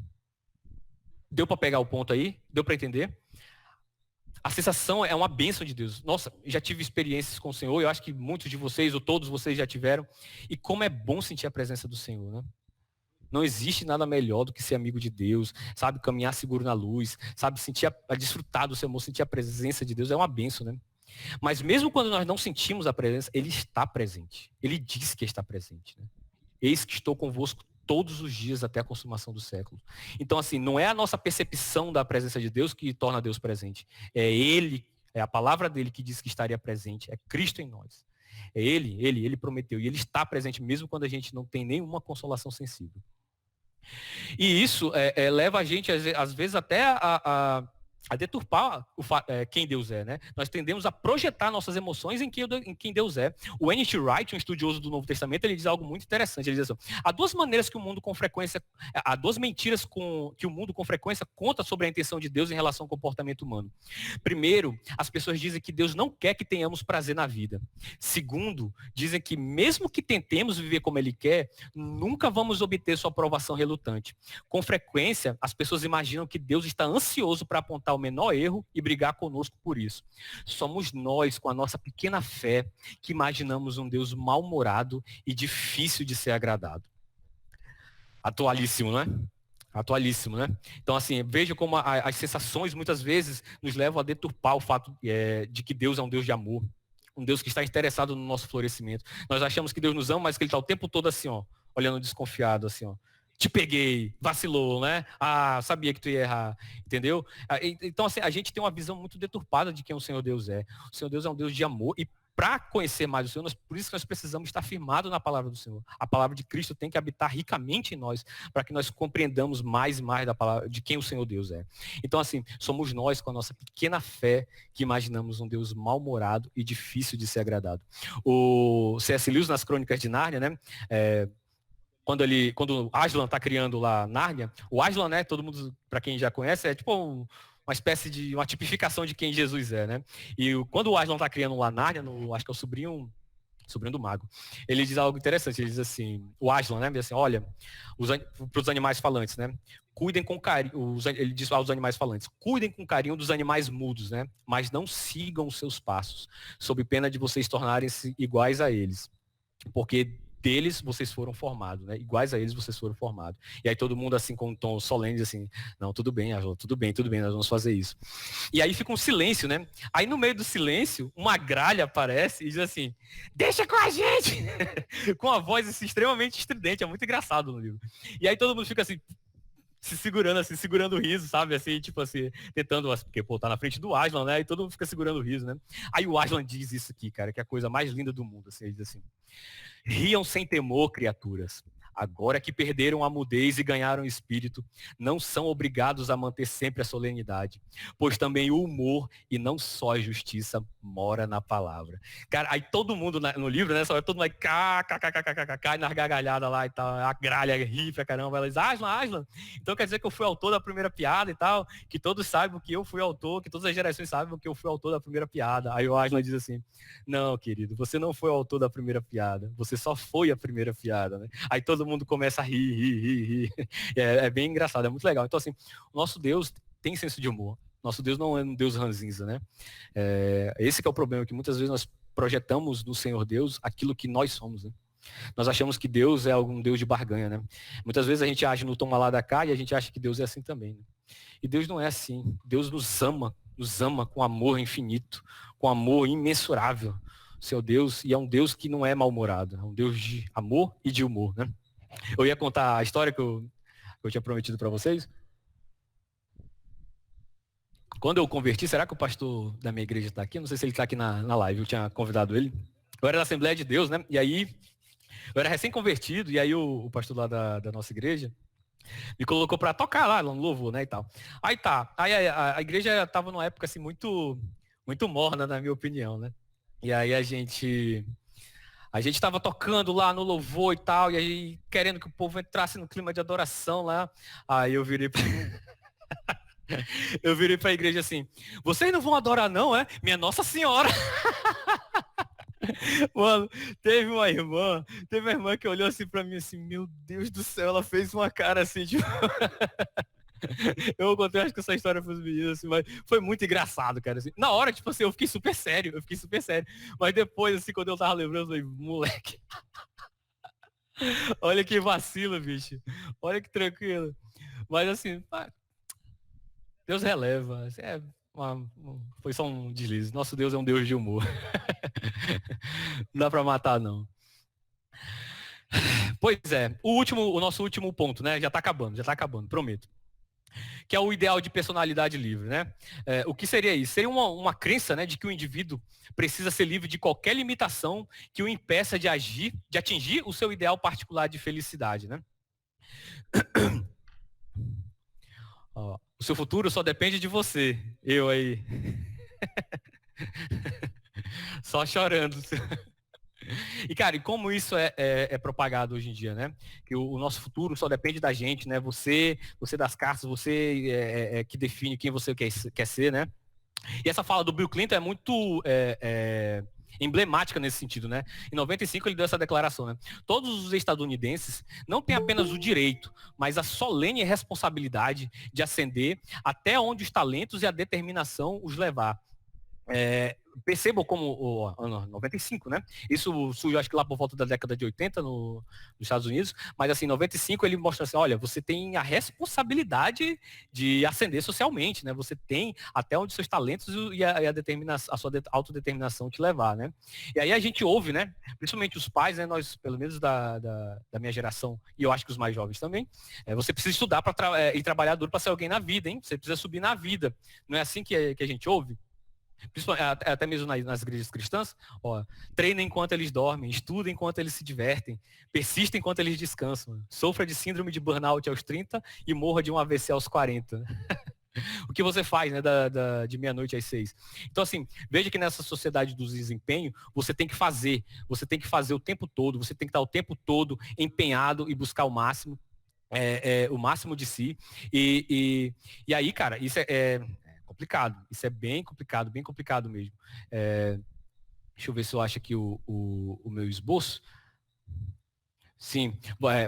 Deu para pegar o ponto aí? Deu para entender? A sensação é uma bênção de Deus. Nossa, já tive experiências com o Senhor, eu acho que muitos de vocês, ou todos vocês já tiveram. E como é bom sentir a presença do Senhor, né? Não existe nada melhor do que ser amigo de Deus, sabe? Caminhar seguro na luz, sabe? Sentir desfrutar do seu amor, sentir a presença de Deus, é uma bênção, né? Mas mesmo quando nós não sentimos a presença, Ele está presente. Ele diz que está presente, né? Eis que estou convosco todos os dias até a consumação do século. Então, assim, não é a nossa percepção da presença de Deus que torna Deus presente. É Ele, é a palavra dele que diz que estaria presente. É Cristo em nós. É Ele prometeu. E Ele está presente mesmo quando a gente não tem nenhuma consolação sensível. E isso leva a gente, às vezes, até a deturpar quem Deus é, né? Nós tendemos a projetar nossas emoções em quem Deus é. O N.T. Wright, um estudioso do Novo Testamento, ele diz algo muito interessante. Ele diz assim, há duas mentiras que o mundo com frequência conta sobre a intenção de Deus em relação ao comportamento humano. Primeiro, as pessoas dizem que Deus não quer que tenhamos prazer na vida. Segundo, dizem que mesmo que tentemos viver como Ele quer, nunca vamos obter sua aprovação relutante. Com frequência, as pessoas imaginam que Deus está ansioso para apontar o menor erro e brigar conosco por isso. Somos nós, com a nossa pequena fé, que imaginamos um Deus mal-humorado e difícil de ser agradado. Atualíssimo, né? Atualíssimo, né? Então, assim, veja como as sensações muitas vezes nos levam a deturpar o fato de que Deus é um Deus de amor, um Deus que está interessado no nosso florescimento. Nós achamos que Deus nos ama, mas que Ele está o tempo todo assim, ó, olhando desconfiado, assim, ó. Te peguei, vacilou, né? Ah, sabia que tu ia errar, entendeu? Então, assim, a gente tem uma visão muito deturpada de quem o Senhor Deus é. O Senhor Deus é um Deus de amor e para conhecer mais o Senhor, por isso que nós precisamos estar firmados na palavra do Senhor. A palavra de Cristo tem que habitar ricamente em nós para que nós compreendamos mais e mais da palavra, de quem o Senhor Deus é. Então, assim, somos nós, com a nossa pequena fé, que imaginamos um Deus mal-humorado e difícil de ser agradado. O C.S. Lewis, nas Crônicas de Nárnia, né? Quando Aslan está criando lá Nárnia, o Aslan, né, todo mundo, para quem já conhece, é tipo uma espécie de uma tipificação de quem Jesus é, né? E quando o Aslan está criando lá Nárnia, acho que é o sobrinho do mago, ele diz algo interessante, ele diz assim, o Aslan, né, diz assim, olha, para os animais falantes, né, cuidem com carinho, ele diz aos animais falantes, cuidem com carinho dos animais mudos, né, mas não sigam os seus passos, sob pena de vocês tornarem-se iguais a eles, porque deles vocês foram formados, né? Iguais a eles vocês foram formados. E aí todo mundo assim com um tom solene assim, não, tudo bem, tudo bem, nós vamos fazer isso. E aí fica um silêncio, né? Aí no meio do silêncio, uma gralha aparece e diz assim, deixa com a gente! Com a voz assim, extremamente estridente, é muito engraçado no livro. E aí todo mundo fica assim, se segurando assim, segurando o riso, sabe? Assim, tipo assim, tentando, porque, pô, tá na frente do Aslan, né? E todo mundo fica segurando o riso, né? Aí o Aslan diz isso aqui, cara, que é a coisa mais linda do mundo, assim, ele diz assim: riam sem temor, criaturas. Agora que perderam a mudez e ganharam espírito, não são obrigados a manter sempre a solenidade, pois também o humor e não só a justiça mora na palavra. Cara, aí todo mundo no livro, né, só todo mundo cai nas gargalhadas lá e tal, a gralha ri pra caramba, ela diz: Aslan, então quer dizer que eu fui autor da primeira piada e tal, que todos saibam que eu fui autor, que todas as gerações saibam que eu fui autor da primeira piada. Aí o Aslan diz assim: não, querido, você não foi o autor da primeira piada, você só foi a primeira piada, né? Aí todo mundo começa a rir. É bem engraçado, é muito legal. Então, assim, o nosso Deus tem senso de humor. Nosso Deus não é um Deus ranzinza, né? Esse que é o problema, que muitas vezes nós projetamos no Senhor Deus aquilo que nós somos, né? Nós achamos que Deus é algum Deus de barganha, né? Muitas vezes a gente age no toma lá da cá e a gente acha que Deus é assim também, né? E Deus não é assim. Deus nos ama com amor infinito, com amor imensurável. Seu Deus, e é um Deus que não é mal-humorado, é um Deus de amor e de humor, né? Eu ia contar a história que eu tinha prometido para vocês. Quando eu converti, será que o pastor da minha igreja está aqui? Não sei se ele está aqui na live, eu tinha convidado ele. Eu era da Assembleia de Deus, né? E aí, eu era recém-convertido, e aí o pastor lá da nossa igreja me colocou para tocar lá no louvor, né, e tal. Aí tá, aí a igreja estava numa época assim muito morna, na minha opinião, né? E aí a gente estava tocando lá no louvor e tal, e aí querendo que o povo entrasse no clima de adoração lá. Aí eu virei pra igreja assim: vocês não vão adorar não, é? Minha Nossa Senhora! Mano, teve uma irmã que olhou assim pra mim assim: meu Deus do céu, ela fez uma cara assim, tipo... Eu contei, acho que essa história pros meninos, assim, mas foi muito engraçado, cara. Assim. Na hora, tipo assim, eu fiquei super sério. Mas depois, assim, quando eu tava lembrando, eu falei: moleque, olha que vacilo, bicho. Olha que tranquilo. Mas assim, Deus releva. Assim, foi só um deslize. Nosso Deus é um Deus de humor. Não dá pra matar, não. Pois é, o nosso último ponto, né? Já tá acabando, prometo. Que é o ideal de personalidade livre, né? O que seria isso? Seria uma crença, né, de que o indivíduo precisa ser livre de qualquer limitação que o impeça de atingir o seu ideal particular de felicidade, né? Ó, o seu futuro só depende de você. Eu aí. Só chorando. E, cara, e como isso é propagado hoje em dia, né? Que o nosso futuro só depende da gente, né? Você das cartas, você que define quem você quer ser, né? E essa fala do Bill Clinton é muito emblemática nesse sentido, né? Em 95 ele deu essa declaração, né? Todos os estadunidenses não têm apenas o direito, mas a solene responsabilidade de ascender até onde os talentos e a determinação os levar. Percebam como o ano 95, né? Isso surgiu, acho que lá por volta da década de 80 nos Estados Unidos, mas assim, em 95 ele mostra assim: olha, você tem a responsabilidade de ascender socialmente, né? Você tem até onde seus talentos e a sua autodeterminação te levar, né? E aí a gente ouve, né? Principalmente os pais, né? Nós, pelo menos da minha geração, e eu acho que os mais jovens também, você precisa estudar e trabalhar duro para ser alguém na vida, hein? Você precisa subir na vida. Não é assim que a gente ouve? Até mesmo nas igrejas cristãs, ó, treina enquanto eles dormem, estuda enquanto eles se divertem, persista enquanto eles descansam, sofra de síndrome de burnout aos 30 e morra de um AVC aos 40. O que você faz, né, de meia-noite às 6. Então, assim, veja que nessa sociedade do desempenho, você tem que fazer o tempo todo, você tem que estar o tempo todo empenhado e buscar o máximo de si. E aí, cara, isso é complicado. Isso é bem complicado mesmo. Deixa eu ver se eu acho aqui o meu esboço. Sim,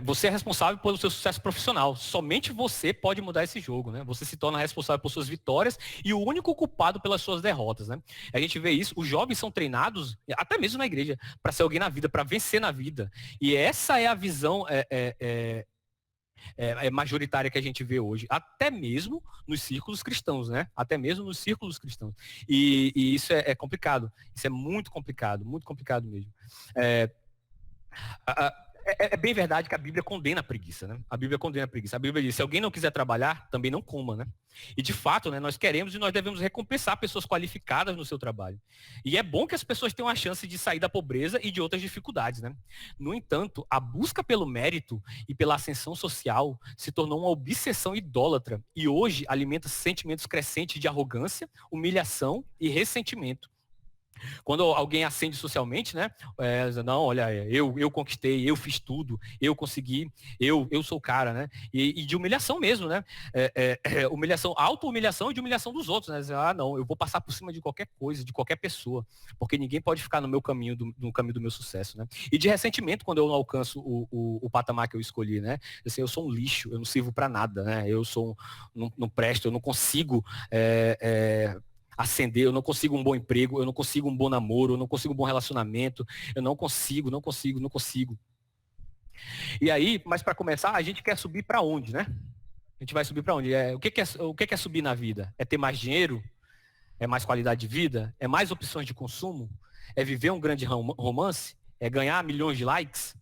você é responsável pelo seu sucesso profissional. Somente você pode mudar esse jogo, né? Você se torna responsável por suas vitórias e o único culpado pelas suas derrotas, né? A gente vê isso, os jovens são treinados, até mesmo na igreja, para ser alguém na vida, para vencer na vida. E essa é a visão majoritária que a gente vê hoje, até mesmo nos círculos cristãos, né? Até mesmo nos círculos cristãos. E isso é complicado. Isso é muito complicado mesmo. É bem verdade que a Bíblia condena a preguiça, né? A Bíblia condena a preguiça. A Bíblia diz, se alguém não quiser trabalhar, também não coma, né? E de fato, né, nós queremos e nós devemos recompensar pessoas qualificadas no seu trabalho. E é bom que as pessoas tenham a chance de sair da pobreza e de outras dificuldades, né? No entanto, a busca pelo mérito e pela ascensão social se tornou uma obsessão idólatra e hoje alimenta sentimentos crescentes de arrogância, humilhação e ressentimento. Quando alguém ascende socialmente, né? Não, olha, eu conquistei, eu fiz tudo, eu consegui, eu sou o cara, né? E de humilhação mesmo, né? Humilhação, auto-humilhação e de humilhação dos outros, né? Não, eu vou passar por cima de qualquer coisa, de qualquer pessoa, porque ninguém pode ficar no meu caminho, no caminho do meu sucesso, né? E de ressentimento quando eu não alcanço o patamar que eu escolhi, né? Assim, eu sou um lixo, eu não sirvo para nada, né? Eu sou, não presto, eu não consigo ascender, eu não consigo um bom emprego, eu não consigo um bom namoro, eu não consigo um bom relacionamento, eu não consigo. E aí, mas para começar, a gente quer subir para onde, né? A gente vai subir para onde? O que é subir na vida? É ter mais dinheiro? É mais qualidade de vida? É mais opções de consumo? É viver um grande romance? É ganhar milhões de likes?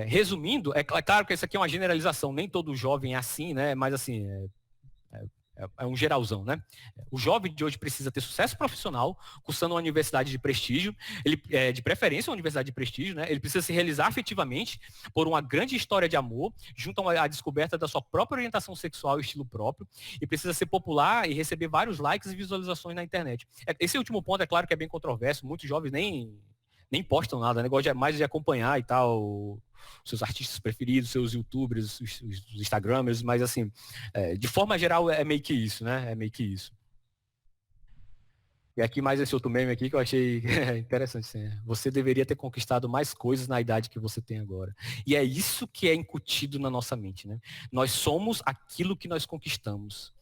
Resumindo, é claro que isso aqui é uma generalização, nem todo jovem é assim, né? Mas assim, é um geralzão, né? O jovem de hoje precisa ter sucesso profissional, cursando uma universidade de prestígio, de preferência uma universidade de prestígio, né? Ele precisa se realizar afetivamente por uma grande história de amor, junto à descoberta da sua própria orientação sexual e estilo próprio, e precisa ser popular e receber vários likes e visualizações na internet. Esse último ponto, é claro que é bem controverso, muitos jovens nem postam nada, né? Gostam mais de acompanhar e tal, seus artistas preferidos, seus youtubers, os instagramers, mas assim, de forma geral é meio que isso, né? É meio que isso. E aqui mais esse outro meme aqui que eu achei interessante. Assim, você deveria ter conquistado mais coisas na idade que você tem agora. E é isso que é incutido na nossa mente, né? Nós somos aquilo que nós conquistamos.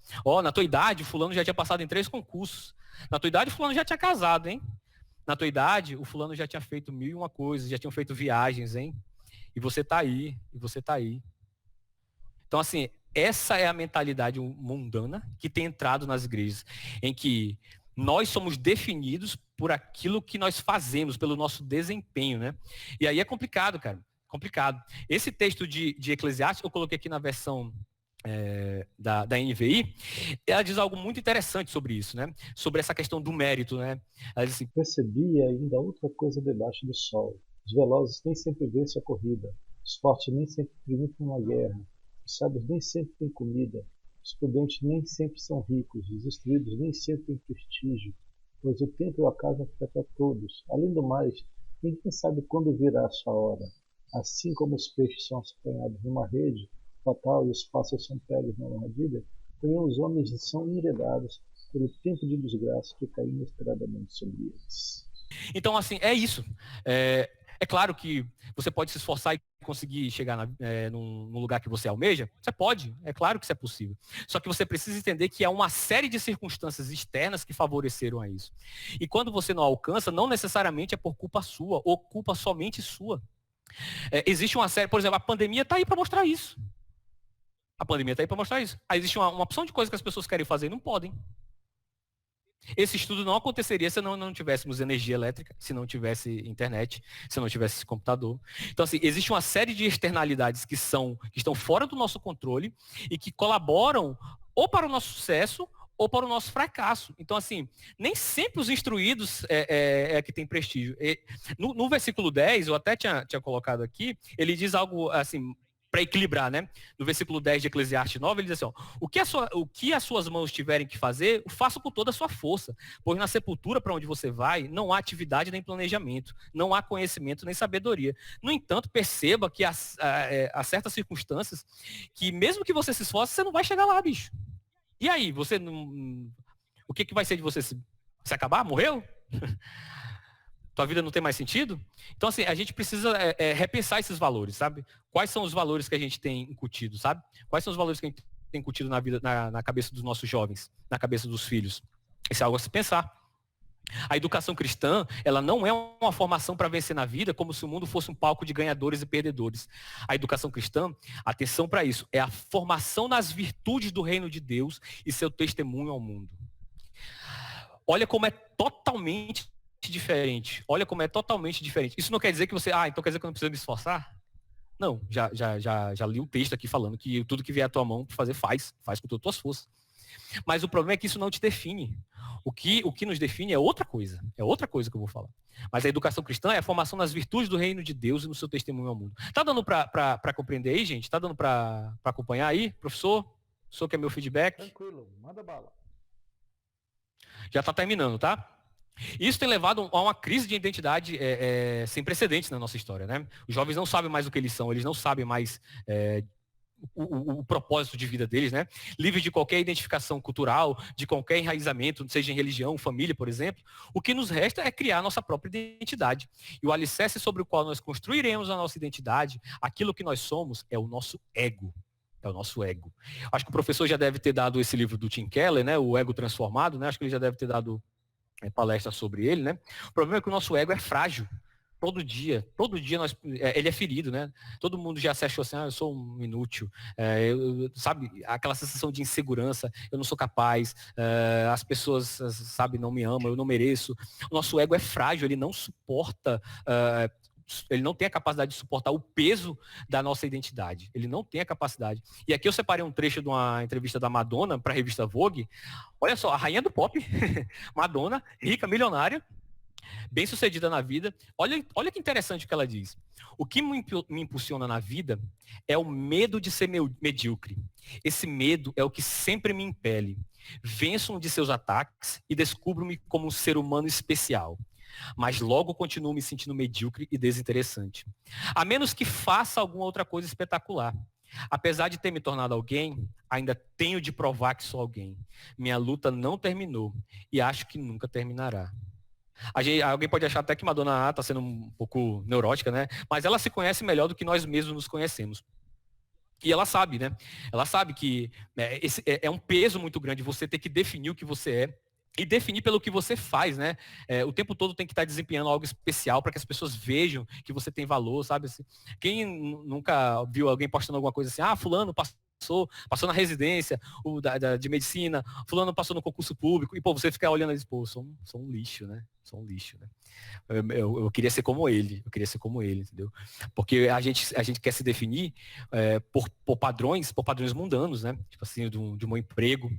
Na tua idade, o fulano já tinha passado em 3 concursos. Na tua idade, o fulano já tinha casado, hein? Na tua idade, o fulano já tinha feito 1001 coisas, já tinham feito viagens, hein? E você tá aí. Então, assim, essa é a mentalidade mundana que tem entrado nas igrejas, em que nós somos definidos por aquilo que nós fazemos, pelo nosso desempenho, né? E aí é complicado, cara. Complicado. Esse texto de Eclesiastes, eu coloquei aqui na versão da NVI, ela diz algo muito interessante sobre isso, né? Sobre essa questão do mérito, né? Ela diz assim, percebi ainda outra coisa debaixo do sol. Os velozes nem sempre vencem a corrida, os fortes nem sempre triunfam na guerra, os sábios nem sempre têm comida, os prudentes nem sempre são ricos, os instruídos nem sempre têm prestígio, pois o tempo e a casa fica para todos. Além do mais, ninguém sabe quando virá a sua hora. Assim como os peixes são apanhados numa rede fatal e os pássaros são pegos numa armadilha, também os homens são enredados pelo tempo de desgraça que cai inesperadamente sobre eles. Então, assim, é isso. É claro que você pode se esforçar e conseguir chegar no lugar que você almeja. Você pode, é claro que isso é possível. Só que você precisa entender que há uma série de circunstâncias externas que favoreceram a isso. E quando você não alcança, não necessariamente é por culpa sua, ou culpa somente sua. Existe uma série, por exemplo, a pandemia está aí para mostrar isso. Aí existe uma opção de coisas que as pessoas querem fazer e não podem. Esse estudo não aconteceria se não tivéssemos energia elétrica, se não tivesse internet, se não tivesse esse computador. Então, assim, existe uma série de externalidades que estão fora do nosso controle e que colaboram ou para o nosso sucesso ou para o nosso fracasso. Então, assim, nem sempre os instruídos é que tem prestígio. No versículo 10, eu até tinha colocado aqui, ele diz algo assim, para equilibrar, né? No versículo 10 de Eclesiastes 9, ele diz assim, o que as suas mãos tiverem que fazer, faça com toda a sua força, pois na sepultura para onde você vai, não há atividade nem planejamento, não há conhecimento nem sabedoria. No entanto, perceba que há certas circunstâncias que mesmo que você se esforce, você não vai chegar lá, bicho. E aí, você não... O que vai ser de você? Se acabar? Morreu? Tua vida não tem mais sentido? Então, assim, a gente precisa repensar esses valores, sabe? Quais são os valores que a gente tem incutido, sabe? Quais são os valores que a gente tem incutido na vida, na cabeça dos nossos jovens, na cabeça dos filhos? Isso é algo a se pensar. A educação cristã, ela não é uma formação para vencer na vida como se o mundo fosse um palco de ganhadores e perdedores. A educação cristã, atenção para isso, é a formação nas virtudes do reino de Deus e seu testemunho ao mundo. Olha como é totalmente diferente. Olha como é totalmente diferente. Isso não quer dizer que você, então quer dizer que eu não preciso me esforçar? Não, já li um texto aqui falando que tudo que vier à tua mão para fazer, faz com todas as tuas forças. Mas o problema é que isso não te define. O que nos define é outra coisa que eu vou falar. Mas a educação cristã é a formação nas virtudes do reino de Deus e no seu testemunho ao mundo. Tá dando para compreender aí, gente? Tá dando para acompanhar aí, professor? O senhor quer meu feedback? Tranquilo, manda bala. Já está terminando, tá? Isso tem levado a uma crise de identidade sem precedentes na nossa história, né? Os jovens não sabem mais o que eles são, eles não sabem mais o propósito de vida deles, né? Livres de qualquer identificação cultural, de qualquer enraizamento, seja em religião, família, por exemplo. O que nos resta é criar a nossa própria identidade. E o alicerce sobre o qual nós construiremos a nossa identidade, aquilo que nós somos, é o nosso ego. É o nosso ego. Acho que o professor já deve ter dado esse livro do Tim Keller, né? O Ego Transformado, né? Acho que ele já deve ter dado palestra sobre ele, né? O problema é que o nosso ego é frágil. Todo dia ele é ferido, né? Todo mundo já se achou assim, eu sou um inútil, sabe? Aquela sensação de insegurança, eu não sou capaz, as pessoas, sabe, não me amam, eu não mereço. O nosso ego é frágil, ele não suporta, ele não tem a capacidade de suportar o peso da nossa identidade. Ele não tem a capacidade. E aqui eu separei um trecho de uma entrevista da Madonna para a revista Vogue. Olha só, a rainha do pop, Madonna, rica, milionária, bem-sucedida na vida. Olha que interessante o que ela diz. O que me impulsiona na vida é o medo de ser medíocre. Esse medo é o que sempre me impele. Venço um de seus ataques e descubro-me como um ser humano especial. Mas logo continuo me sentindo medíocre e desinteressante. A menos que faça alguma outra coisa espetacular. Apesar de ter me tornado alguém, ainda tenho de provar que sou alguém. Minha luta não terminou e acho que nunca terminará. Alguém pode achar até que Madonna está sendo um pouco neurótica, né? Mas ela se conhece melhor do que nós mesmos nos conhecemos. E ela sabe, né? Ela sabe que esse é um peso muito grande você ter que definir o que você é e definir pelo que você faz, né? O tempo todo tem que estar desempenhando algo especial para que as pessoas vejam que você tem valor, sabe? Assim, quem nunca viu alguém postando alguma coisa assim, fulano passou na residência de medicina, fulano passou no concurso público, e pô, você fica olhando e diz, pô, sou um lixo, né? Sou um lixo, né? Eu queria ser como ele, entendeu? Porque a gente quer se definir por padrões mundanos, né? Tipo assim, de um bom emprego,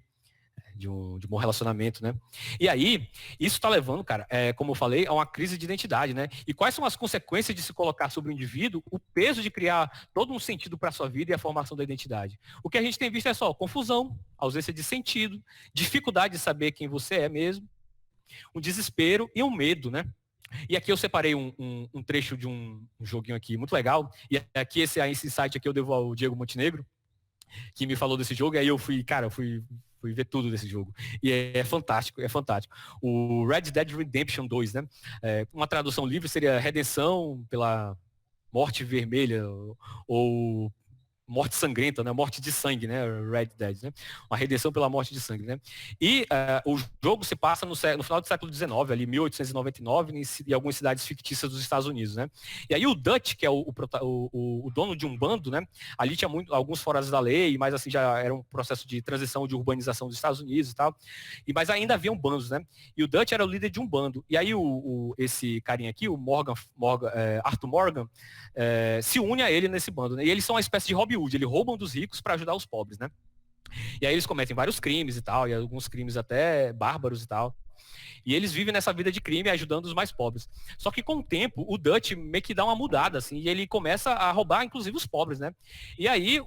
de um bom relacionamento, né? E aí, isso está levando, cara, como eu falei, a uma crise de identidade, né? E quais são as consequências de se colocar sobre o indivíduo o peso de criar todo um sentido para a sua vida e a formação da identidade? O que a gente tem visto é só confusão, ausência de sentido, dificuldade de saber quem você é mesmo, um desespero e um medo, né? E aqui eu separei um trecho de um joguinho aqui muito legal, e aqui esse site aqui eu devo ao Diego Montenegro, que me falou desse jogo, e aí eu fui ver tudo desse jogo. E é fantástico, é fantástico. O Red Dead Redemption 2, né? Uma tradução livre seria Redenção pela Morte Vermelha, ou Morte Sangrenta, né? Morte de sangue, né? Red Dead, né? Uma redenção pela morte de sangue, né? E o jogo se passa no final do século XIX, ali 1899, em algumas cidades fictícias dos Estados Unidos, né? E aí o Dutch, que é o dono de um bando, né? Ali tinha alguns foras da lei, mas assim já era um processo de transição de urbanização dos Estados Unidos e tal. Mas ainda haviam bandos, né? E o Dutch era o líder de um bando. E aí esse carinha aqui, o Arthur Morgan, se une a ele nesse bando, né? E eles são uma espécie de Robin Hood, eles roubam dos ricos para ajudar os pobres, né? E aí eles cometem vários crimes e tal, e alguns crimes até bárbaros e tal. E eles vivem nessa vida de crime ajudando os mais pobres. Só que com o tempo, o Dutch meio que dá uma mudada, assim, e ele começa a roubar, inclusive, os pobres, né? E aí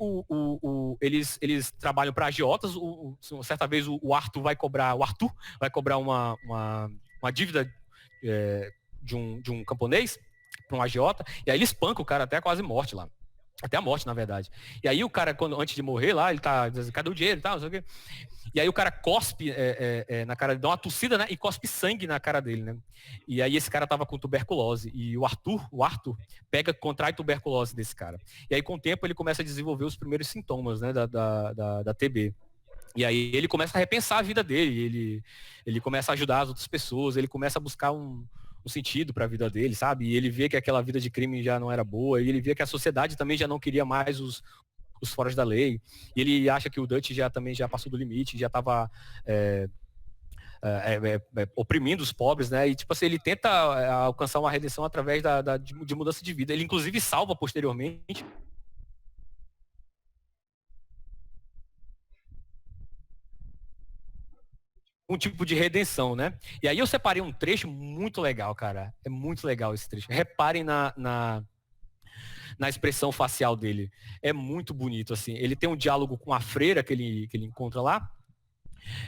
eles trabalham para agiotas. Certa vez o Arthur vai cobrar uma dívida de um camponês para um agiota, e aí ele espanca o cara até quase morte lá. Até a morte, na verdade. E aí o cara, antes de morrer lá, ele tá dizendo, cadê o dinheiro e tal, não sei o quê. E aí o cara cospe na cara dele, dá uma tossida, né? E cospe sangue na cara dele, né? E aí esse cara tava com tuberculose. E o Arthur contrai tuberculose desse cara. E aí com o tempo ele começa a desenvolver os primeiros sintomas, né? Da TB. E aí ele começa a repensar a vida dele. Ele começa a ajudar as outras pessoas, ele começa a buscar um sentido para a vida dele, sabe? E ele vê que aquela vida de crime já não era boa, e ele vê que a sociedade também já não queria mais os foras da lei, e ele acha que o Dutch também já passou do limite, já estava oprimindo os pobres, né? E tipo assim, ele tenta alcançar uma redenção através de mudança de vida. Ele inclusive salva posteriormente um tipo de redenção, né? E aí eu separei um trecho muito legal, cara. É muito legal esse trecho. Reparem na expressão facial dele. É muito bonito, assim. Ele tem um diálogo com a freira que ele encontra lá.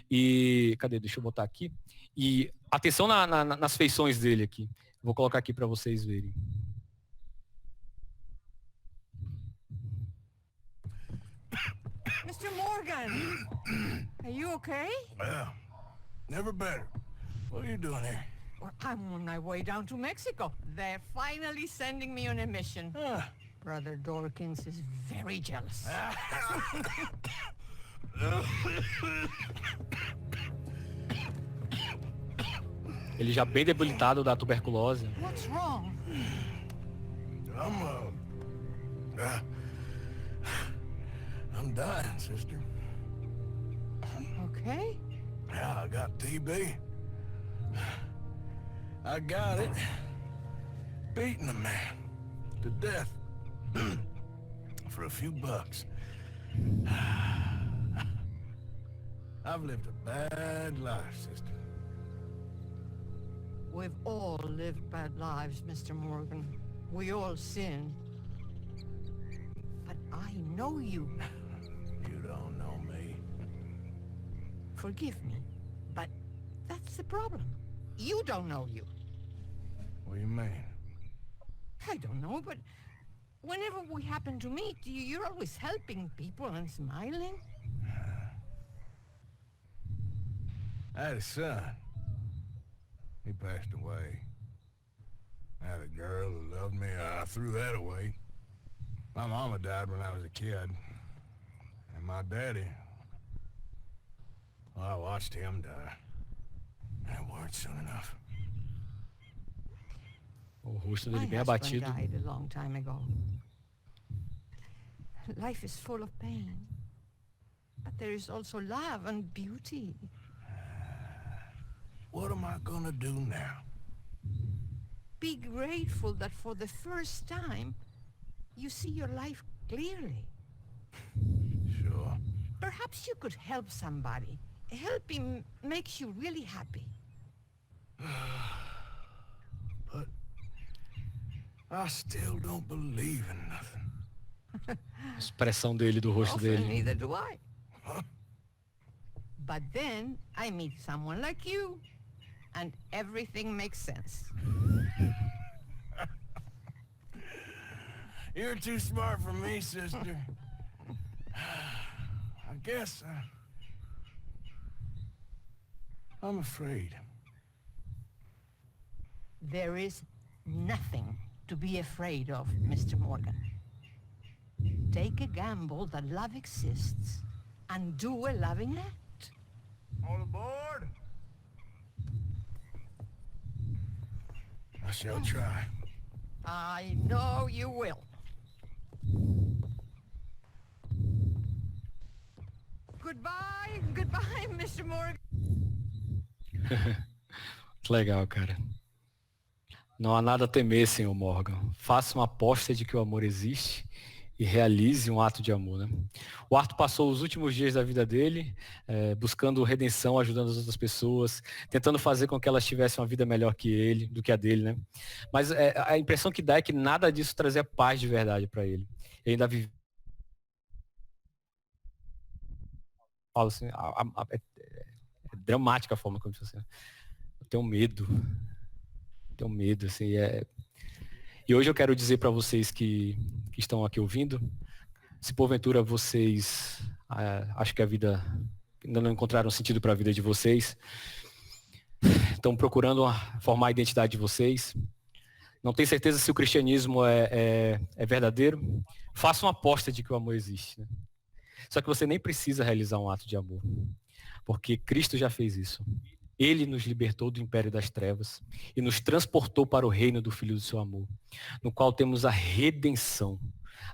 E cadê? Deixa eu botar aqui. E atenção nas feições dele aqui. Vou colocar aqui para vocês verem. Mr. Morgan, are you okay? Well, never better. What are you doing here? Well, I'm on my way down to Mexico. They're finally sending me on a mission. Brother Dorkins is very jealous. Ele já bem debilitado da tuberculose. What's wrong? I'm dying, sister. Okay. Yeah, I got TB. I got it. Beating a man to death for a few bucks. I've lived a bad life, sister. We've all lived bad lives, Mr. Morgan. We all sin. But I know you. You don't know me. Forgive me, but that's the problem. You don't know you. What do you mean? I don't know, but whenever we happen to meet, you're always helping people and smiling. I had a son. He passed away. I had a girl who loved me. I threw that away. My mama died when I was a kid. And my daddy, well, I watched him die. And it weren't soon enough. O rosto dele My bem husband abatido. died a long time ago. Life is full of pain. But there is also love and beauty. What am I gonna do now? Be grateful that for the first time, you see your life clearly. Sure. Perhaps you could help somebody. Helping makes you really happy. But I still don't believe in nothing. A expressão dele, do rosto Often, dele. neither do I. But then I meet someone like you, and everything makes sense. You're too smart for me, sister. I guess I'm afraid. There is nothing to be afraid of, Mr. Morgan. Take a gamble that love exists and do a loving act. All aboard? I shall try. I know you will. Goodbye, goodbye, Mr. Morgan. Que legal, cara. Não há nada a temer, senhor Morgan. Faça uma aposta de que o amor existe e realize um ato de amor, né? O Arthur passou os últimos dias da vida dele buscando redenção, ajudando as outras pessoas, tentando fazer com que elas tivessem uma vida melhor que ele, do que a dele, né? Mas a impressão que dá é que nada disso trazia paz de verdade para ele. Ele ainda vivia. Falo assim, é dramática a forma como eu disse assim. Eu tenho medo. Tenho medo, assim. E hoje eu quero dizer para vocês que estão aqui ouvindo, se porventura vocês acho que a vida ainda não encontraram sentido para a vida de vocês, estão procurando formar a identidade de vocês, não tem certeza se o cristianismo é verdadeiro, faça uma aposta de que o amor existe, né? Só que você nem precisa realizar um ato de amor, porque Cristo já fez isso. Ele nos libertou do império das trevas e nos transportou para o reino do Filho do seu amor, no qual temos a redenção,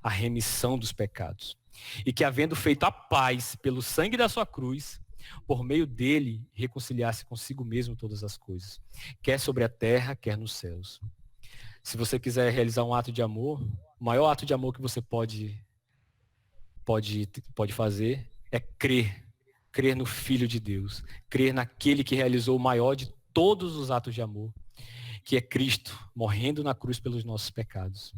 a remissão dos pecados. E que, havendo feito a paz pelo sangue da sua cruz, por meio dele, reconciliar-se consigo mesmo todas as coisas, quer sobre a terra, quer nos céus. Se você quiser realizar um ato de amor, o maior ato de amor que você pode fazer é crer no Filho de Deus, crer naquele que realizou o maior de todos os atos de amor, que é Cristo, morrendo na cruz pelos nossos pecados.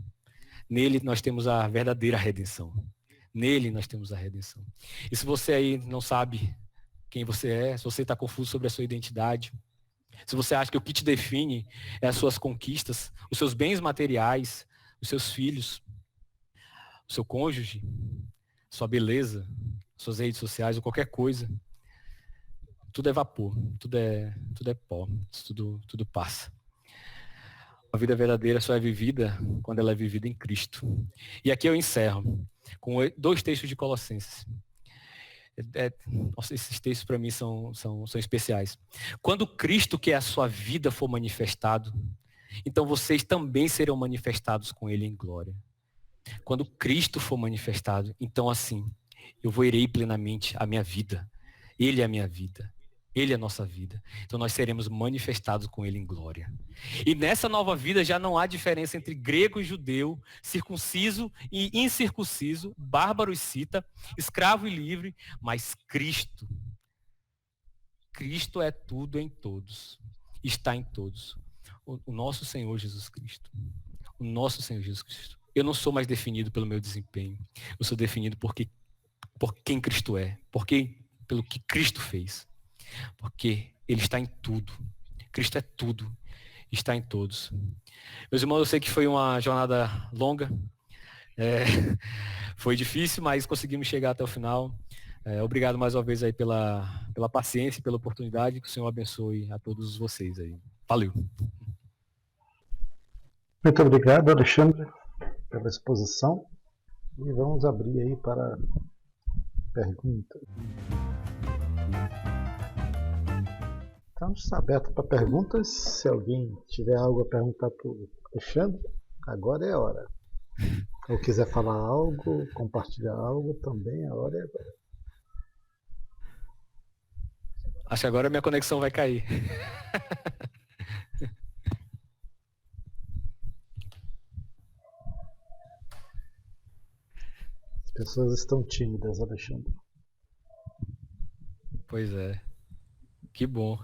Nele nós temos a verdadeira redenção. Nele nós temos a redenção. E se você aí não sabe quem você é, se você está confuso sobre a sua identidade, se você acha que o que te define é as suas conquistas, os seus bens materiais, os seus filhos, o seu cônjuge, sua beleza, suas redes sociais ou qualquer coisa, tudo é vapor, tudo é pó, tudo passa. A vida verdadeira só é vivida quando ela é vivida em Cristo. E aqui eu encerro com 2 textos de Colossenses. Nossa, esses textos para mim são especiais. Quando Cristo, que é a sua vida, for manifestado, então vocês também serão manifestados com ele em glória. Quando Cristo for manifestado, então assim, eu verei plenamente a minha vida. Ele é a minha vida. Ele é a nossa vida. Então nós seremos manifestados com ele em glória. E nessa nova vida já não há diferença entre grego e judeu, circunciso e incircunciso, bárbaro e cita, escravo e livre, mas Cristo é tudo em todos. Está em todos. O nosso Senhor Jesus Cristo. O nosso Senhor Jesus Cristo. Eu não sou mais definido pelo meu desempenho. Eu sou definido por quem Cristo é. Pelo que Cristo fez. Porque ele está em tudo. Cristo é tudo. Está em todos. Meus irmãos, eu sei que foi uma jornada longa. Foi difícil, mas conseguimos chegar até o final. Obrigado mais uma vez aí pela paciência e pela oportunidade. Que o Senhor abençoe a todos vocês aí. Valeu. Muito obrigado, Alexandre, pela exposição. E vamos abrir aí para perguntas. Então, está aberto para perguntas. Se alguém tiver algo a perguntar para o Alexandre, agora é a hora. Ou quiser falar algo, compartilhar algo, também a hora é agora. Acho que agora minha conexão vai cair. As pessoas estão tímidas, Alexandre. Pois é. Que bom.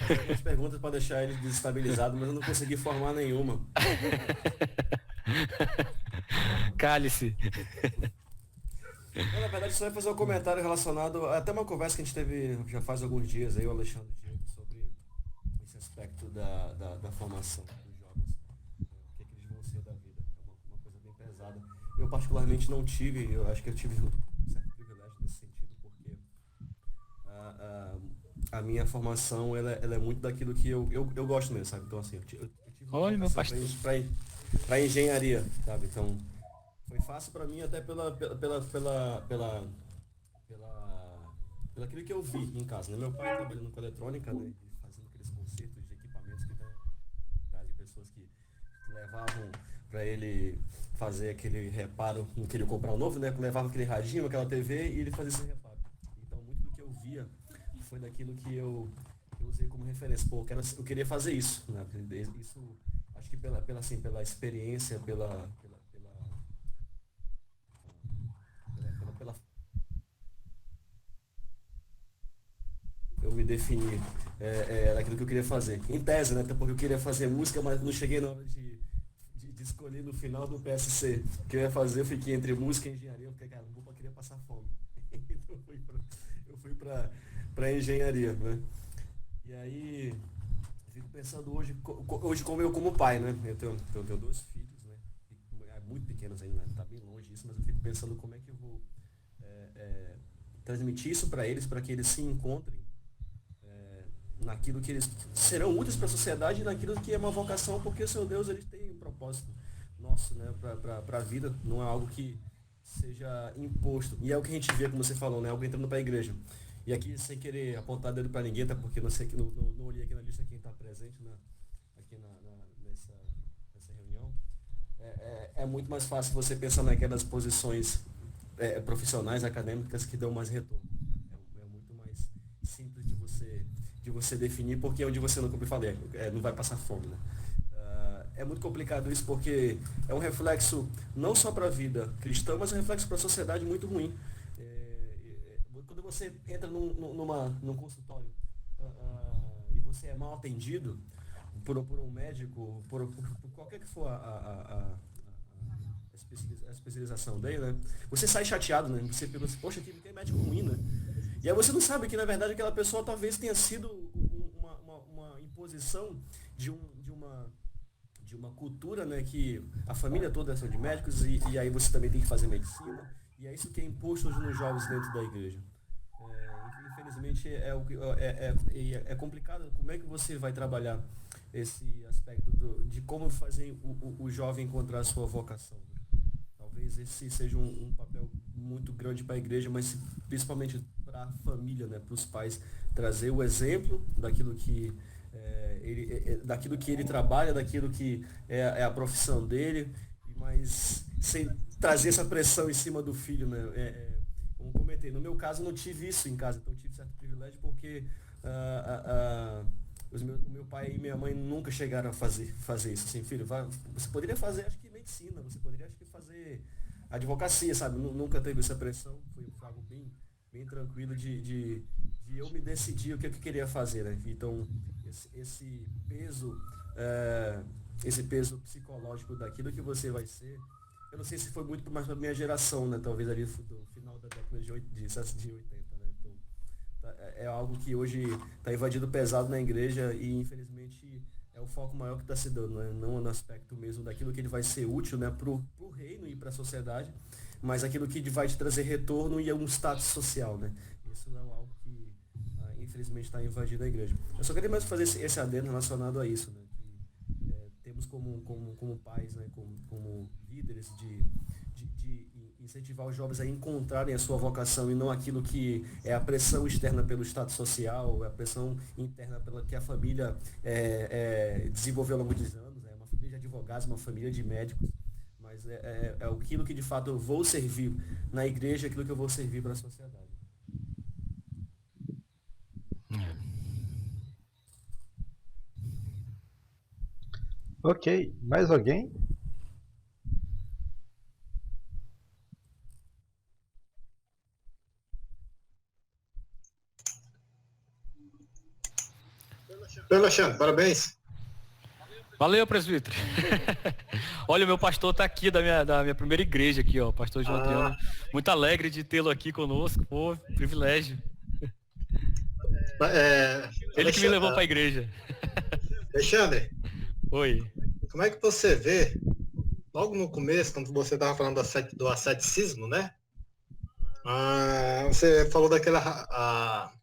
Fiz algumas perguntas para deixar ele desestabilizado, mas eu não consegui formar nenhuma. Cale-se. Na verdade, só ia fazer um comentário relacionado até uma conversa que a gente teve já faz alguns dias aí, o Alexandre e o Diego, sobre esse aspecto da formação dos jovens. O que eles vão ser da vida. É uma coisa bem pesada. Eu particularmente não tive, eu acho que eu tive um certo privilégio nesse sentido, porque a minha formação ela é muito daquilo que eu gosto mesmo, sabe? Então assim, eu tive Olha, meu pastor. para engenharia, sabe? Então foi fácil para mim até pela aquilo que eu vi em casa, né? Meu pai trabalhando com eletrônica, né? Fazendo aqueles concertos de equipamentos que de pessoas que levavam para ele fazer aquele reparo, não queria comprar um novo, né? Levava aquele radinho, aquela TV e ele fazia esse reparo. Então muito do que eu via foi daquilo que eu usei como referência. Pô, eu queria fazer isso, né? Isso acho que pela experiência, pela eu me defini naquilo que eu queria fazer. Em tese, né? Até porque eu queria fazer música, mas não cheguei na hora de escolher no final do PSC. O que eu ia fazer, eu fiquei entre música e engenharia, porque, cara, eu queria passar fome. Então eu fui para engenharia, né? E aí, eu fico pensando hoje como eu como pai, né? Eu tenho 2 filhos, né? Muito pequenos ainda, né? Tá bem longe disso, mas eu fico pensando como é que eu vou transmitir isso para eles, para que eles se encontrem naquilo que eles serão úteis para a sociedade e naquilo que é uma vocação, porque o seu Deus ele tem um propósito nosso, né, para a vida, não é algo que seja imposto. E é o que a gente vê, como você falou, né, algo entrando para a igreja. E aqui, sem querer apontar dedo para ninguém, até porque não olhei aqui na lista quem está presente nessa reunião, é muito mais fácil você pensar naquelas posições profissionais, acadêmicas, que dão mais retorno. É muito mais simples de você definir, porque é onde você, como eu falei, não vai passar fome, né? É muito complicado isso, porque é um reflexo não só para a vida cristã, mas é um reflexo para a sociedade muito ruim. Quando você entra num consultório e você é mal atendido por um médico, por qualquer que for a especialização dele, né? Você sai chateado, né? Você pensa, poxa, que médico ruim, né? E aí você não sabe que, na verdade, aquela pessoa talvez tenha sido uma imposição de uma cultura, né, que a família toda são de médicos e aí você também tem que fazer medicina, e é isso que é imposto hoje nos jovens dentro da igreja. Infelizmente é complicado. Como é que você vai trabalhar esse aspecto de como fazer o jovem encontrar a sua vocação? Talvez esse seja um papel muito grande para a igreja, mas principalmente para a família, né, para os pais, trazer o exemplo daquilo que ele trabalha, daquilo que é a profissão dele, mas sem trazer essa pressão em cima do filho, né? Como comentei, no meu caso não tive isso em casa, então tive certo privilégio porque o meu pai e minha mãe nunca chegaram a fazer isso, assim, filho, você poderia fazer, acho que medicina, você poderia, acho que fazer advocacia, sabe? Nunca teve essa pressão, foi algo bem tranquilo de eu me decidir o que eu queria fazer, né? Então, esse peso psicológico daquilo que você vai ser, eu não sei se foi muito mais para minha geração, né? Talvez ali do final da década de 80, né? Então, é algo que hoje está invadindo pesado na igreja e, infelizmente, é o foco maior que está se dando, né? Não no aspecto mesmo daquilo que ele vai ser útil, né, para o reino e para a sociedade, mas aquilo que vai te trazer retorno e um status social, né? Isso é algo que, infelizmente, está invadindo a igreja. Eu só queria mais fazer esse adendo relacionado a isso, né? Que temos como pais, né, como líderes de incentivar os jovens a encontrarem a sua vocação e não aquilo que é a pressão externa pelo status social, a pressão interna pela que a família desenvolveu há muitos anos, uma família de advogados, uma família de médicos, mas é aquilo que de fato eu vou servir na igreja, aquilo que eu vou servir para a sociedade. Ok, mais alguém? Alexandre, parabéns. Valeu, presbítero. Olha, o meu pastor está aqui da minha primeira igreja aqui, ó, pastor João Adriano. Muito alegre de tê-lo aqui conosco, pô, privilégio. Ele que me levou para a igreja. Alexandre. Oi. Como é que você vê, logo no começo, quando você estava falando do asceticismo, né? Você falou daquela...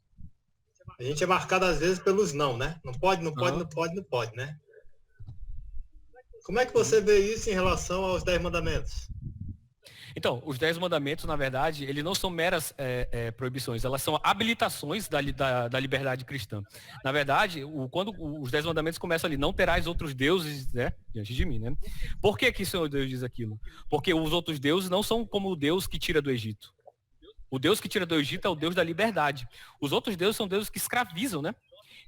A gente é marcado às vezes pelos não, né? Não pode, né? Como é que você vê isso em relação aos 10 mandamentos? Então, os 10 mandamentos, na verdade, eles não são meras proibições, elas são habilitações da liberdade cristã. Na verdade, quando os 10 mandamentos começam ali, não terás outros deuses, né, diante de mim, né? Por que o Senhor Deus diz aquilo? Porque os outros deuses não são como o Deus que tira do Egito. O Deus que tira do Egito é o Deus da liberdade. Os outros deuses são deuses que escravizam, né?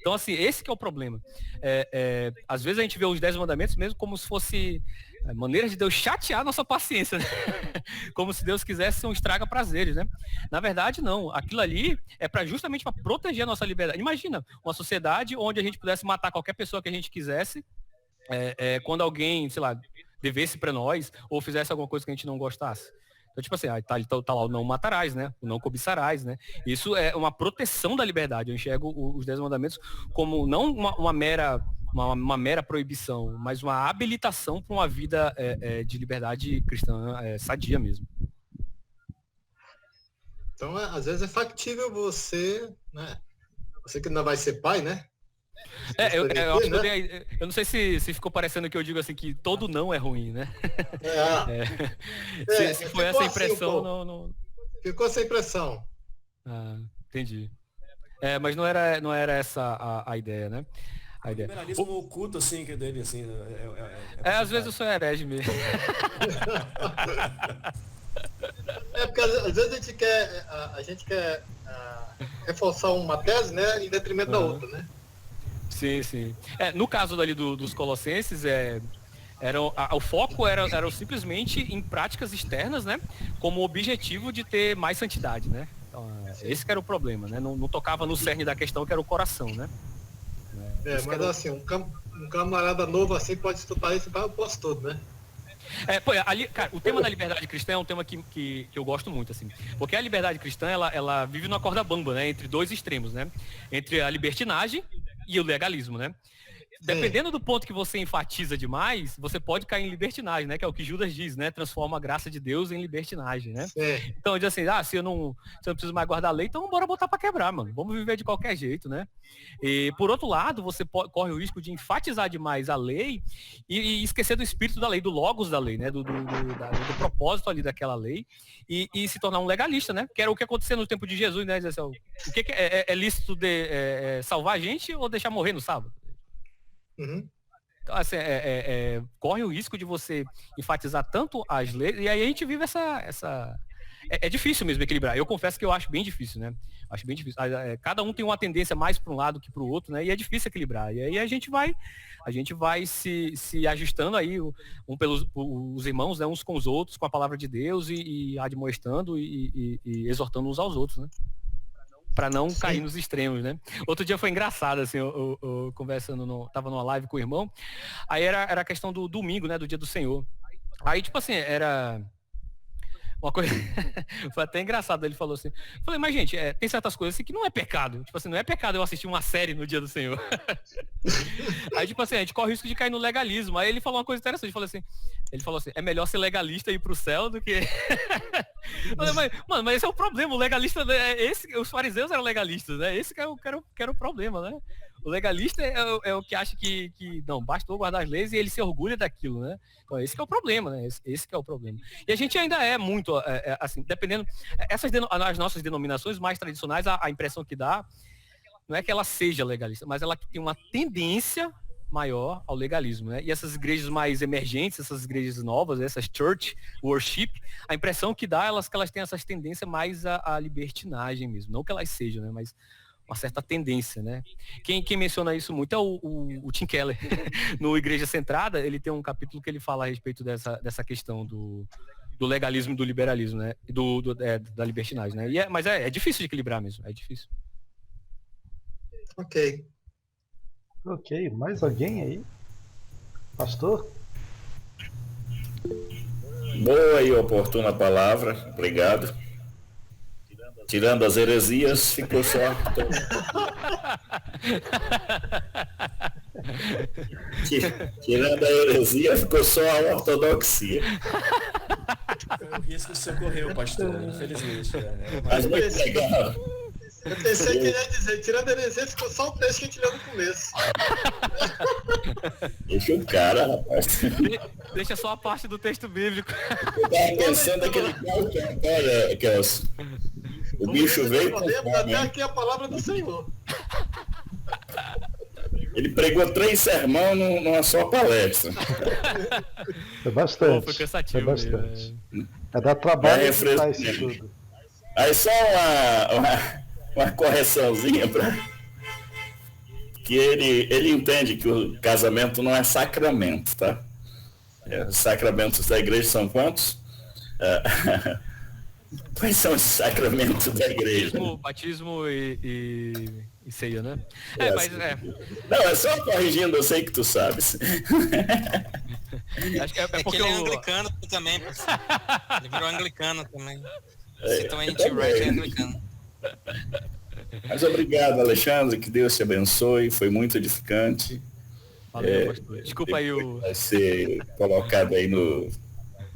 Então, assim, esse que é o problema. Às vezes a gente vê os 10 mandamentos mesmo como se fosse maneira de Deus chatear nossa paciência, né? Como se Deus quisesse um estraga-prazeres, né? Na verdade, não. Aquilo ali é justamente para proteger a nossa liberdade. Imagina uma sociedade onde a gente pudesse matar qualquer pessoa que a gente quisesse, quando alguém, sei lá, devesse para nós ou fizesse alguma coisa que a gente não gostasse. Então, tipo assim, tá lá o não matarás, né? O não cobiçarás, né? Isso é uma proteção da liberdade. Eu enxergo os 10 mandamentos como não uma mera proibição, mas uma habilitação para uma vida de liberdade cristã sadia mesmo. Então, às vezes é factível você, né? Você que ainda vai ser pai, né? Eu não sei se ficou parecendo que eu digo assim que todo não é ruim, né? Se foi essa impressão, assim, não. Ficou essa impressão. Entendi. Mas não era essa a ideia, né? O liberalismo oculto, assim, que é dele, assim. Às vezes eu sou herege mesmo. porque às vezes a gente quer reforçar uma tese, né, em detrimento da outra, né? Sim, sim. No caso dali dos Colossenses, o foco era simplesmente em práticas externas, né? Como objetivo de ter mais santidade, né? Então, esse que era o problema, né? Não tocava no cerne da questão, que era o coração, né? Mas assim, um camarada novo assim pode estudar isso para o posto todo, né? Cara, o tema da liberdade cristã é um tema que eu gosto muito, assim. Porque a liberdade cristã, ela vive numa corda bamba, né? Entre dois extremos, né? Entre a libertinagem e o legalismo, né? Dependendo do ponto que você enfatiza demais, você pode cair em libertinagem, né? Que é o que Judas diz, né? Transforma a graça de Deus em libertinagem, né? Então diz assim, se eu não preciso mais guardar a lei, então bora botar para quebrar, mano. Vamos viver de qualquer jeito, né? E por outro lado, você corre o risco de enfatizar demais a lei e esquecer do espírito da lei, do logos da lei, né? Do propósito ali daquela lei e se tornar um legalista, né? Que era o que aconteceu no tempo de Jesus, né? Dizer assim, o que é lícito salvar a gente ou deixar morrer no sábado? Uhum. Então, assim, corre o risco de você enfatizar tanto as leis, e aí a gente vive essa. É difícil mesmo equilibrar. Eu confesso que eu acho bem difícil, né? Acho bem difícil. Cada um tem uma tendência mais para um lado que para o outro, né? E é difícil equilibrar. E aí a gente vai se ajustando aí, os irmãos, né? Uns com os outros, com a palavra de Deus e admoestando e exortando uns aos outros, né? Para não cair nos extremos, né? Outro dia foi engraçado, assim, eu conversando, tava numa live com o irmão, aí era a questão do domingo, né, do dia do Senhor. Aí, tipo assim, era uma coisa, foi até engraçado, ele falou assim, falei, mas gente, tem certas coisas assim que não é pecado, tipo assim, não é pecado eu assistir uma série no dia do Senhor. Aí, tipo assim, a gente corre o risco de cair no legalismo. Aí ele falou uma coisa interessante, ele falou assim, é melhor ser legalista e ir pro céu do que... mas esse é o problema, o legalista, os fariseus eram legalistas, né? Esse que era o problema, né? O legalista é o que acha que não, bastou guardar as leis e ele se orgulha daquilo, né? Então esse que é o problema, né? Esse que é o problema. E a gente ainda é muito, assim, dependendo, as nossas denominações mais tradicionais, a impressão que dá, não é que ela seja legalista, mas ela tem uma tendência maior ao legalismo, né? E essas igrejas mais emergentes, essas igrejas novas, essas church worship, a impressão que dá é que elas têm essas tendências mais à libertinagem mesmo, não que elas sejam, né? Mas uma certa tendência, né? Quem menciona isso muito é o Tim Keller. No Igreja Centrada, ele tem um capítulo que ele fala a respeito dessa questão do legalismo e do liberalismo, né? Da libertinagem, né? Mas é difícil de equilibrar mesmo, é difícil. Ok, mais alguém aí? Pastor? Boa e oportuna palavra, obrigado. Tirando as heresias, ficou só. Tirando a heresia, ficou só a ortodoxia. O risco se ocorreu, pastor, infelizmente. Mas muito legal. Eu pensei que ia dizer, tirando a heresia, ficou só o texto que a gente leu no começo. Deixa o cara, rapaz. Deixa só a parte do texto bíblico. Eu tava pensando naquele cara que olha, Kelso. O bicho veio com fome, até aqui a palavra do Senhor. Ele pregou 3 sermões numa só palestra. É bastante. Foi cansativo. É bastante. É dar trabalho editar isso tudo. Aí só uma correçãozinha para que ele entende que o casamento não é sacramento, tá? Os sacramentos da igreja são quantos? Quais são os sacramentos da igreja? Batismo e ceia, né? Não, é só corrigindo, eu sei que tu sabes. Acho que é porque ele é anglicano também. Ele virou anglicano também. Então a gente right é anglicano. Mas obrigado, Alexandre, que Deus te abençoe, foi muito edificante. Valeu, pastor. Desculpa aí o... Vai ser colocado aí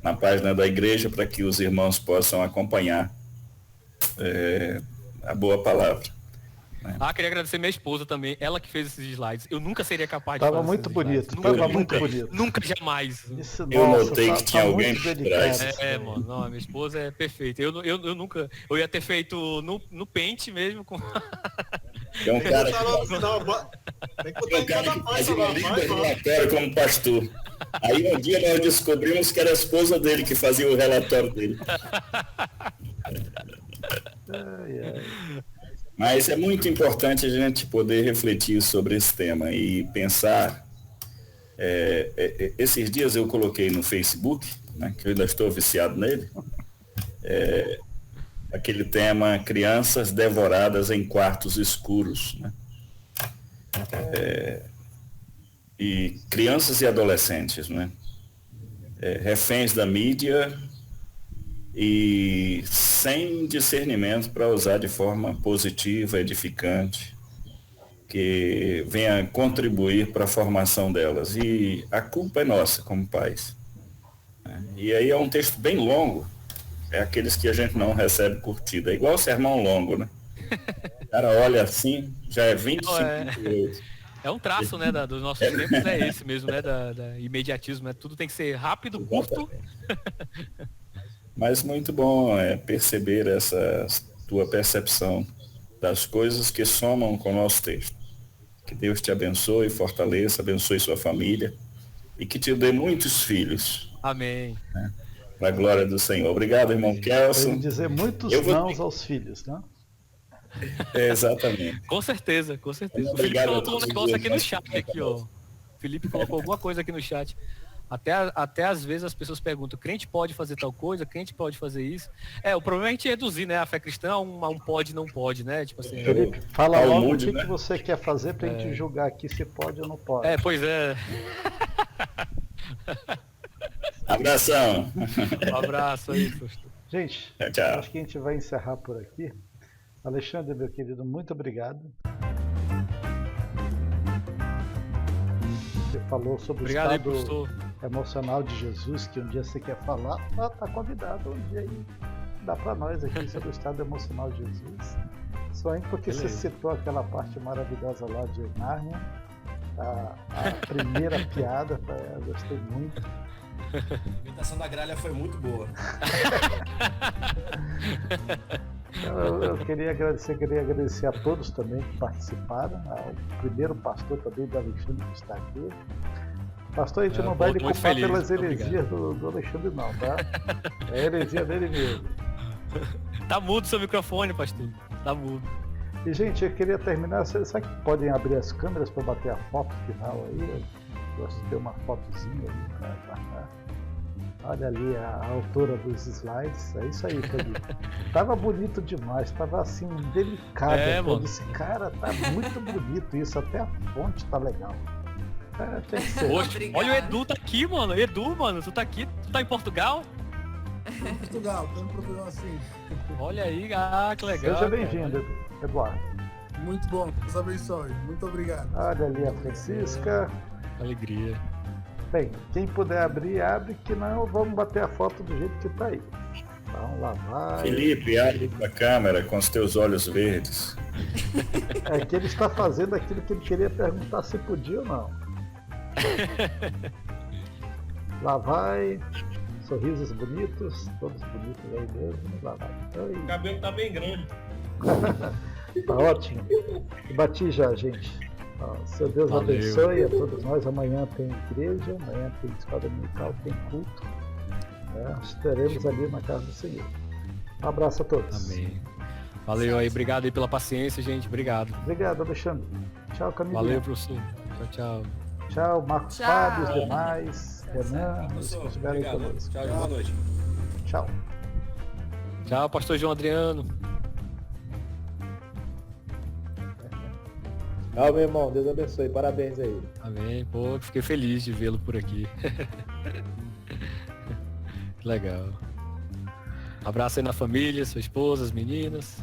na página da igreja para que os irmãos possam acompanhar a boa palavra. Queria agradecer minha esposa também, ela que fez esses slides. Eu nunca seria capaz de fazer. Tava muito bonito, tava muito bonito. Nunca, jamais. Isso, eu nossa, notei que tinha alguém por trás. Mano, não, a minha esposa é perfeita. Eu nunca, eu ia ter feito no Paint mesmo com... Tem um cara que faz um lindo relatório como pastor. Aí um dia nós descobrimos que era a esposa dele que fazia o relatório dele. Mas é muito importante a gente poder refletir sobre esse tema e pensar. Esses dias eu coloquei no Facebook, né, que eu ainda estou viciado nele, aquele tema crianças devoradas em quartos escuros, né? E crianças e adolescentes, né? Reféns da mídia e sem discernimento para usar de forma positiva, edificante, que venha contribuir para a formação delas. E a culpa é nossa como pais. E aí é um texto bem longo, é aqueles que a gente não recebe curtida, é igual sermão longo, né? O cara olha assim, já é 25 minutos. É um traço, né, dos nossos tempos, é esse mesmo, né, da imediatismo, né? Tudo tem que ser rápido, curto. Mas muito bom perceber essa tua percepção das coisas que somam com o nosso texto. Que Deus te abençoe, fortaleça, abençoe sua família e que te dê muitos filhos. Amém. Né? Para a glória do Senhor. Obrigado, irmão Kelson. Dizer muitos nãos aos filhos, né? Exatamente. Com certeza, com certeza. Obrigado, o Felipe colocou um negócio aqui no chat, aqui, ó. O Felipe colocou alguma coisa aqui no chat. Até às vezes as pessoas perguntam, crente pode fazer tal coisa, crente pode fazer isso. O problema é a gente reduzir, né? A fé cristã a um pode não pode, né? Tipo assim. Felipe, fala logo o que você quer fazer pra gente julgar aqui se pode ou não pode. Pois é. Abração. Um abraço aí, pastor. Gente, tchau. Acho que a gente vai encerrar por aqui. Alexandre, meu querido, muito obrigado. Você falou sobre o estado emocional de Jesus, que um dia você quer falar, tá convidado um dia aí. Dá para nós aqui sobre o estado emocional de Jesus. Só porque você citou aquela parte maravilhosa lá de Nárnia, a primeira piada, eu gostei muito. A imitação da gralha foi muito boa. Eu queria agradecer a todos também que participaram, ao primeiro pastor também do Alexandre que está aqui. Pastor, a gente não vai lhe culpar pelas heresias do Alexandre não, tá? É a heresia dele mesmo. Tá mudo seu microfone, pastor. Tá mudo. E gente, eu queria terminar, será que podem abrir as câmeras para bater a foto final aí? Eu gosto de ter uma fotozinha ali para guardar. Olha ali a autora dos slides, é isso aí, Felipe. Tava bonito demais, tava assim, delicado. Eu disse, cara, tá muito bonito isso, até a fonte tá legal. Tem que ser. Poxa, olha o Edu tá aqui, mano. Edu, mano, tu tá aqui, tu tá em Portugal? Em Portugal, tô no programa assim. Olha aí, que legal. Seja bem-vindo, Eduardo. Muito bom, Deus abençoe. Muito obrigado. Olha ali a Francisca. Alegria. Bem, quem puder abrir, abre, que não, vamos bater a foto do jeito que tá aí. Vamos lá, vai. Felipe, abre a câmera com os teus olhos verdes. É que ele está fazendo aquilo que ele queria perguntar se podia ou não. Lá vai. Sorrisos bonitos, todos bonitos aí mesmo. Lá vai. Oi. O cabelo tá bem grande. Tá ótimo. Bati já, gente. Seu Deus abençoe a todos nós. Amanhã tem igreja, amanhã tem escola dominical, tem culto. Estaremos ali na casa do Senhor. Um abraço a todos. Amém. Valeu aí, obrigado aí pela paciência, gente. Obrigado. Obrigado, Alexandre. Tchau, Camila. Valeu, professor. Tchau. Tchau, Marcos Fábio, os demais. Renan, os que estiverem conosco. Tchau, boa noite. Tchau. Tchau, pastor João Adriano. Tchau, meu irmão. Deus abençoe. Parabéns aí. Amém. Pô, fiquei feliz de vê-lo por aqui. Que legal. Abraço aí na família, sua esposa, as meninas.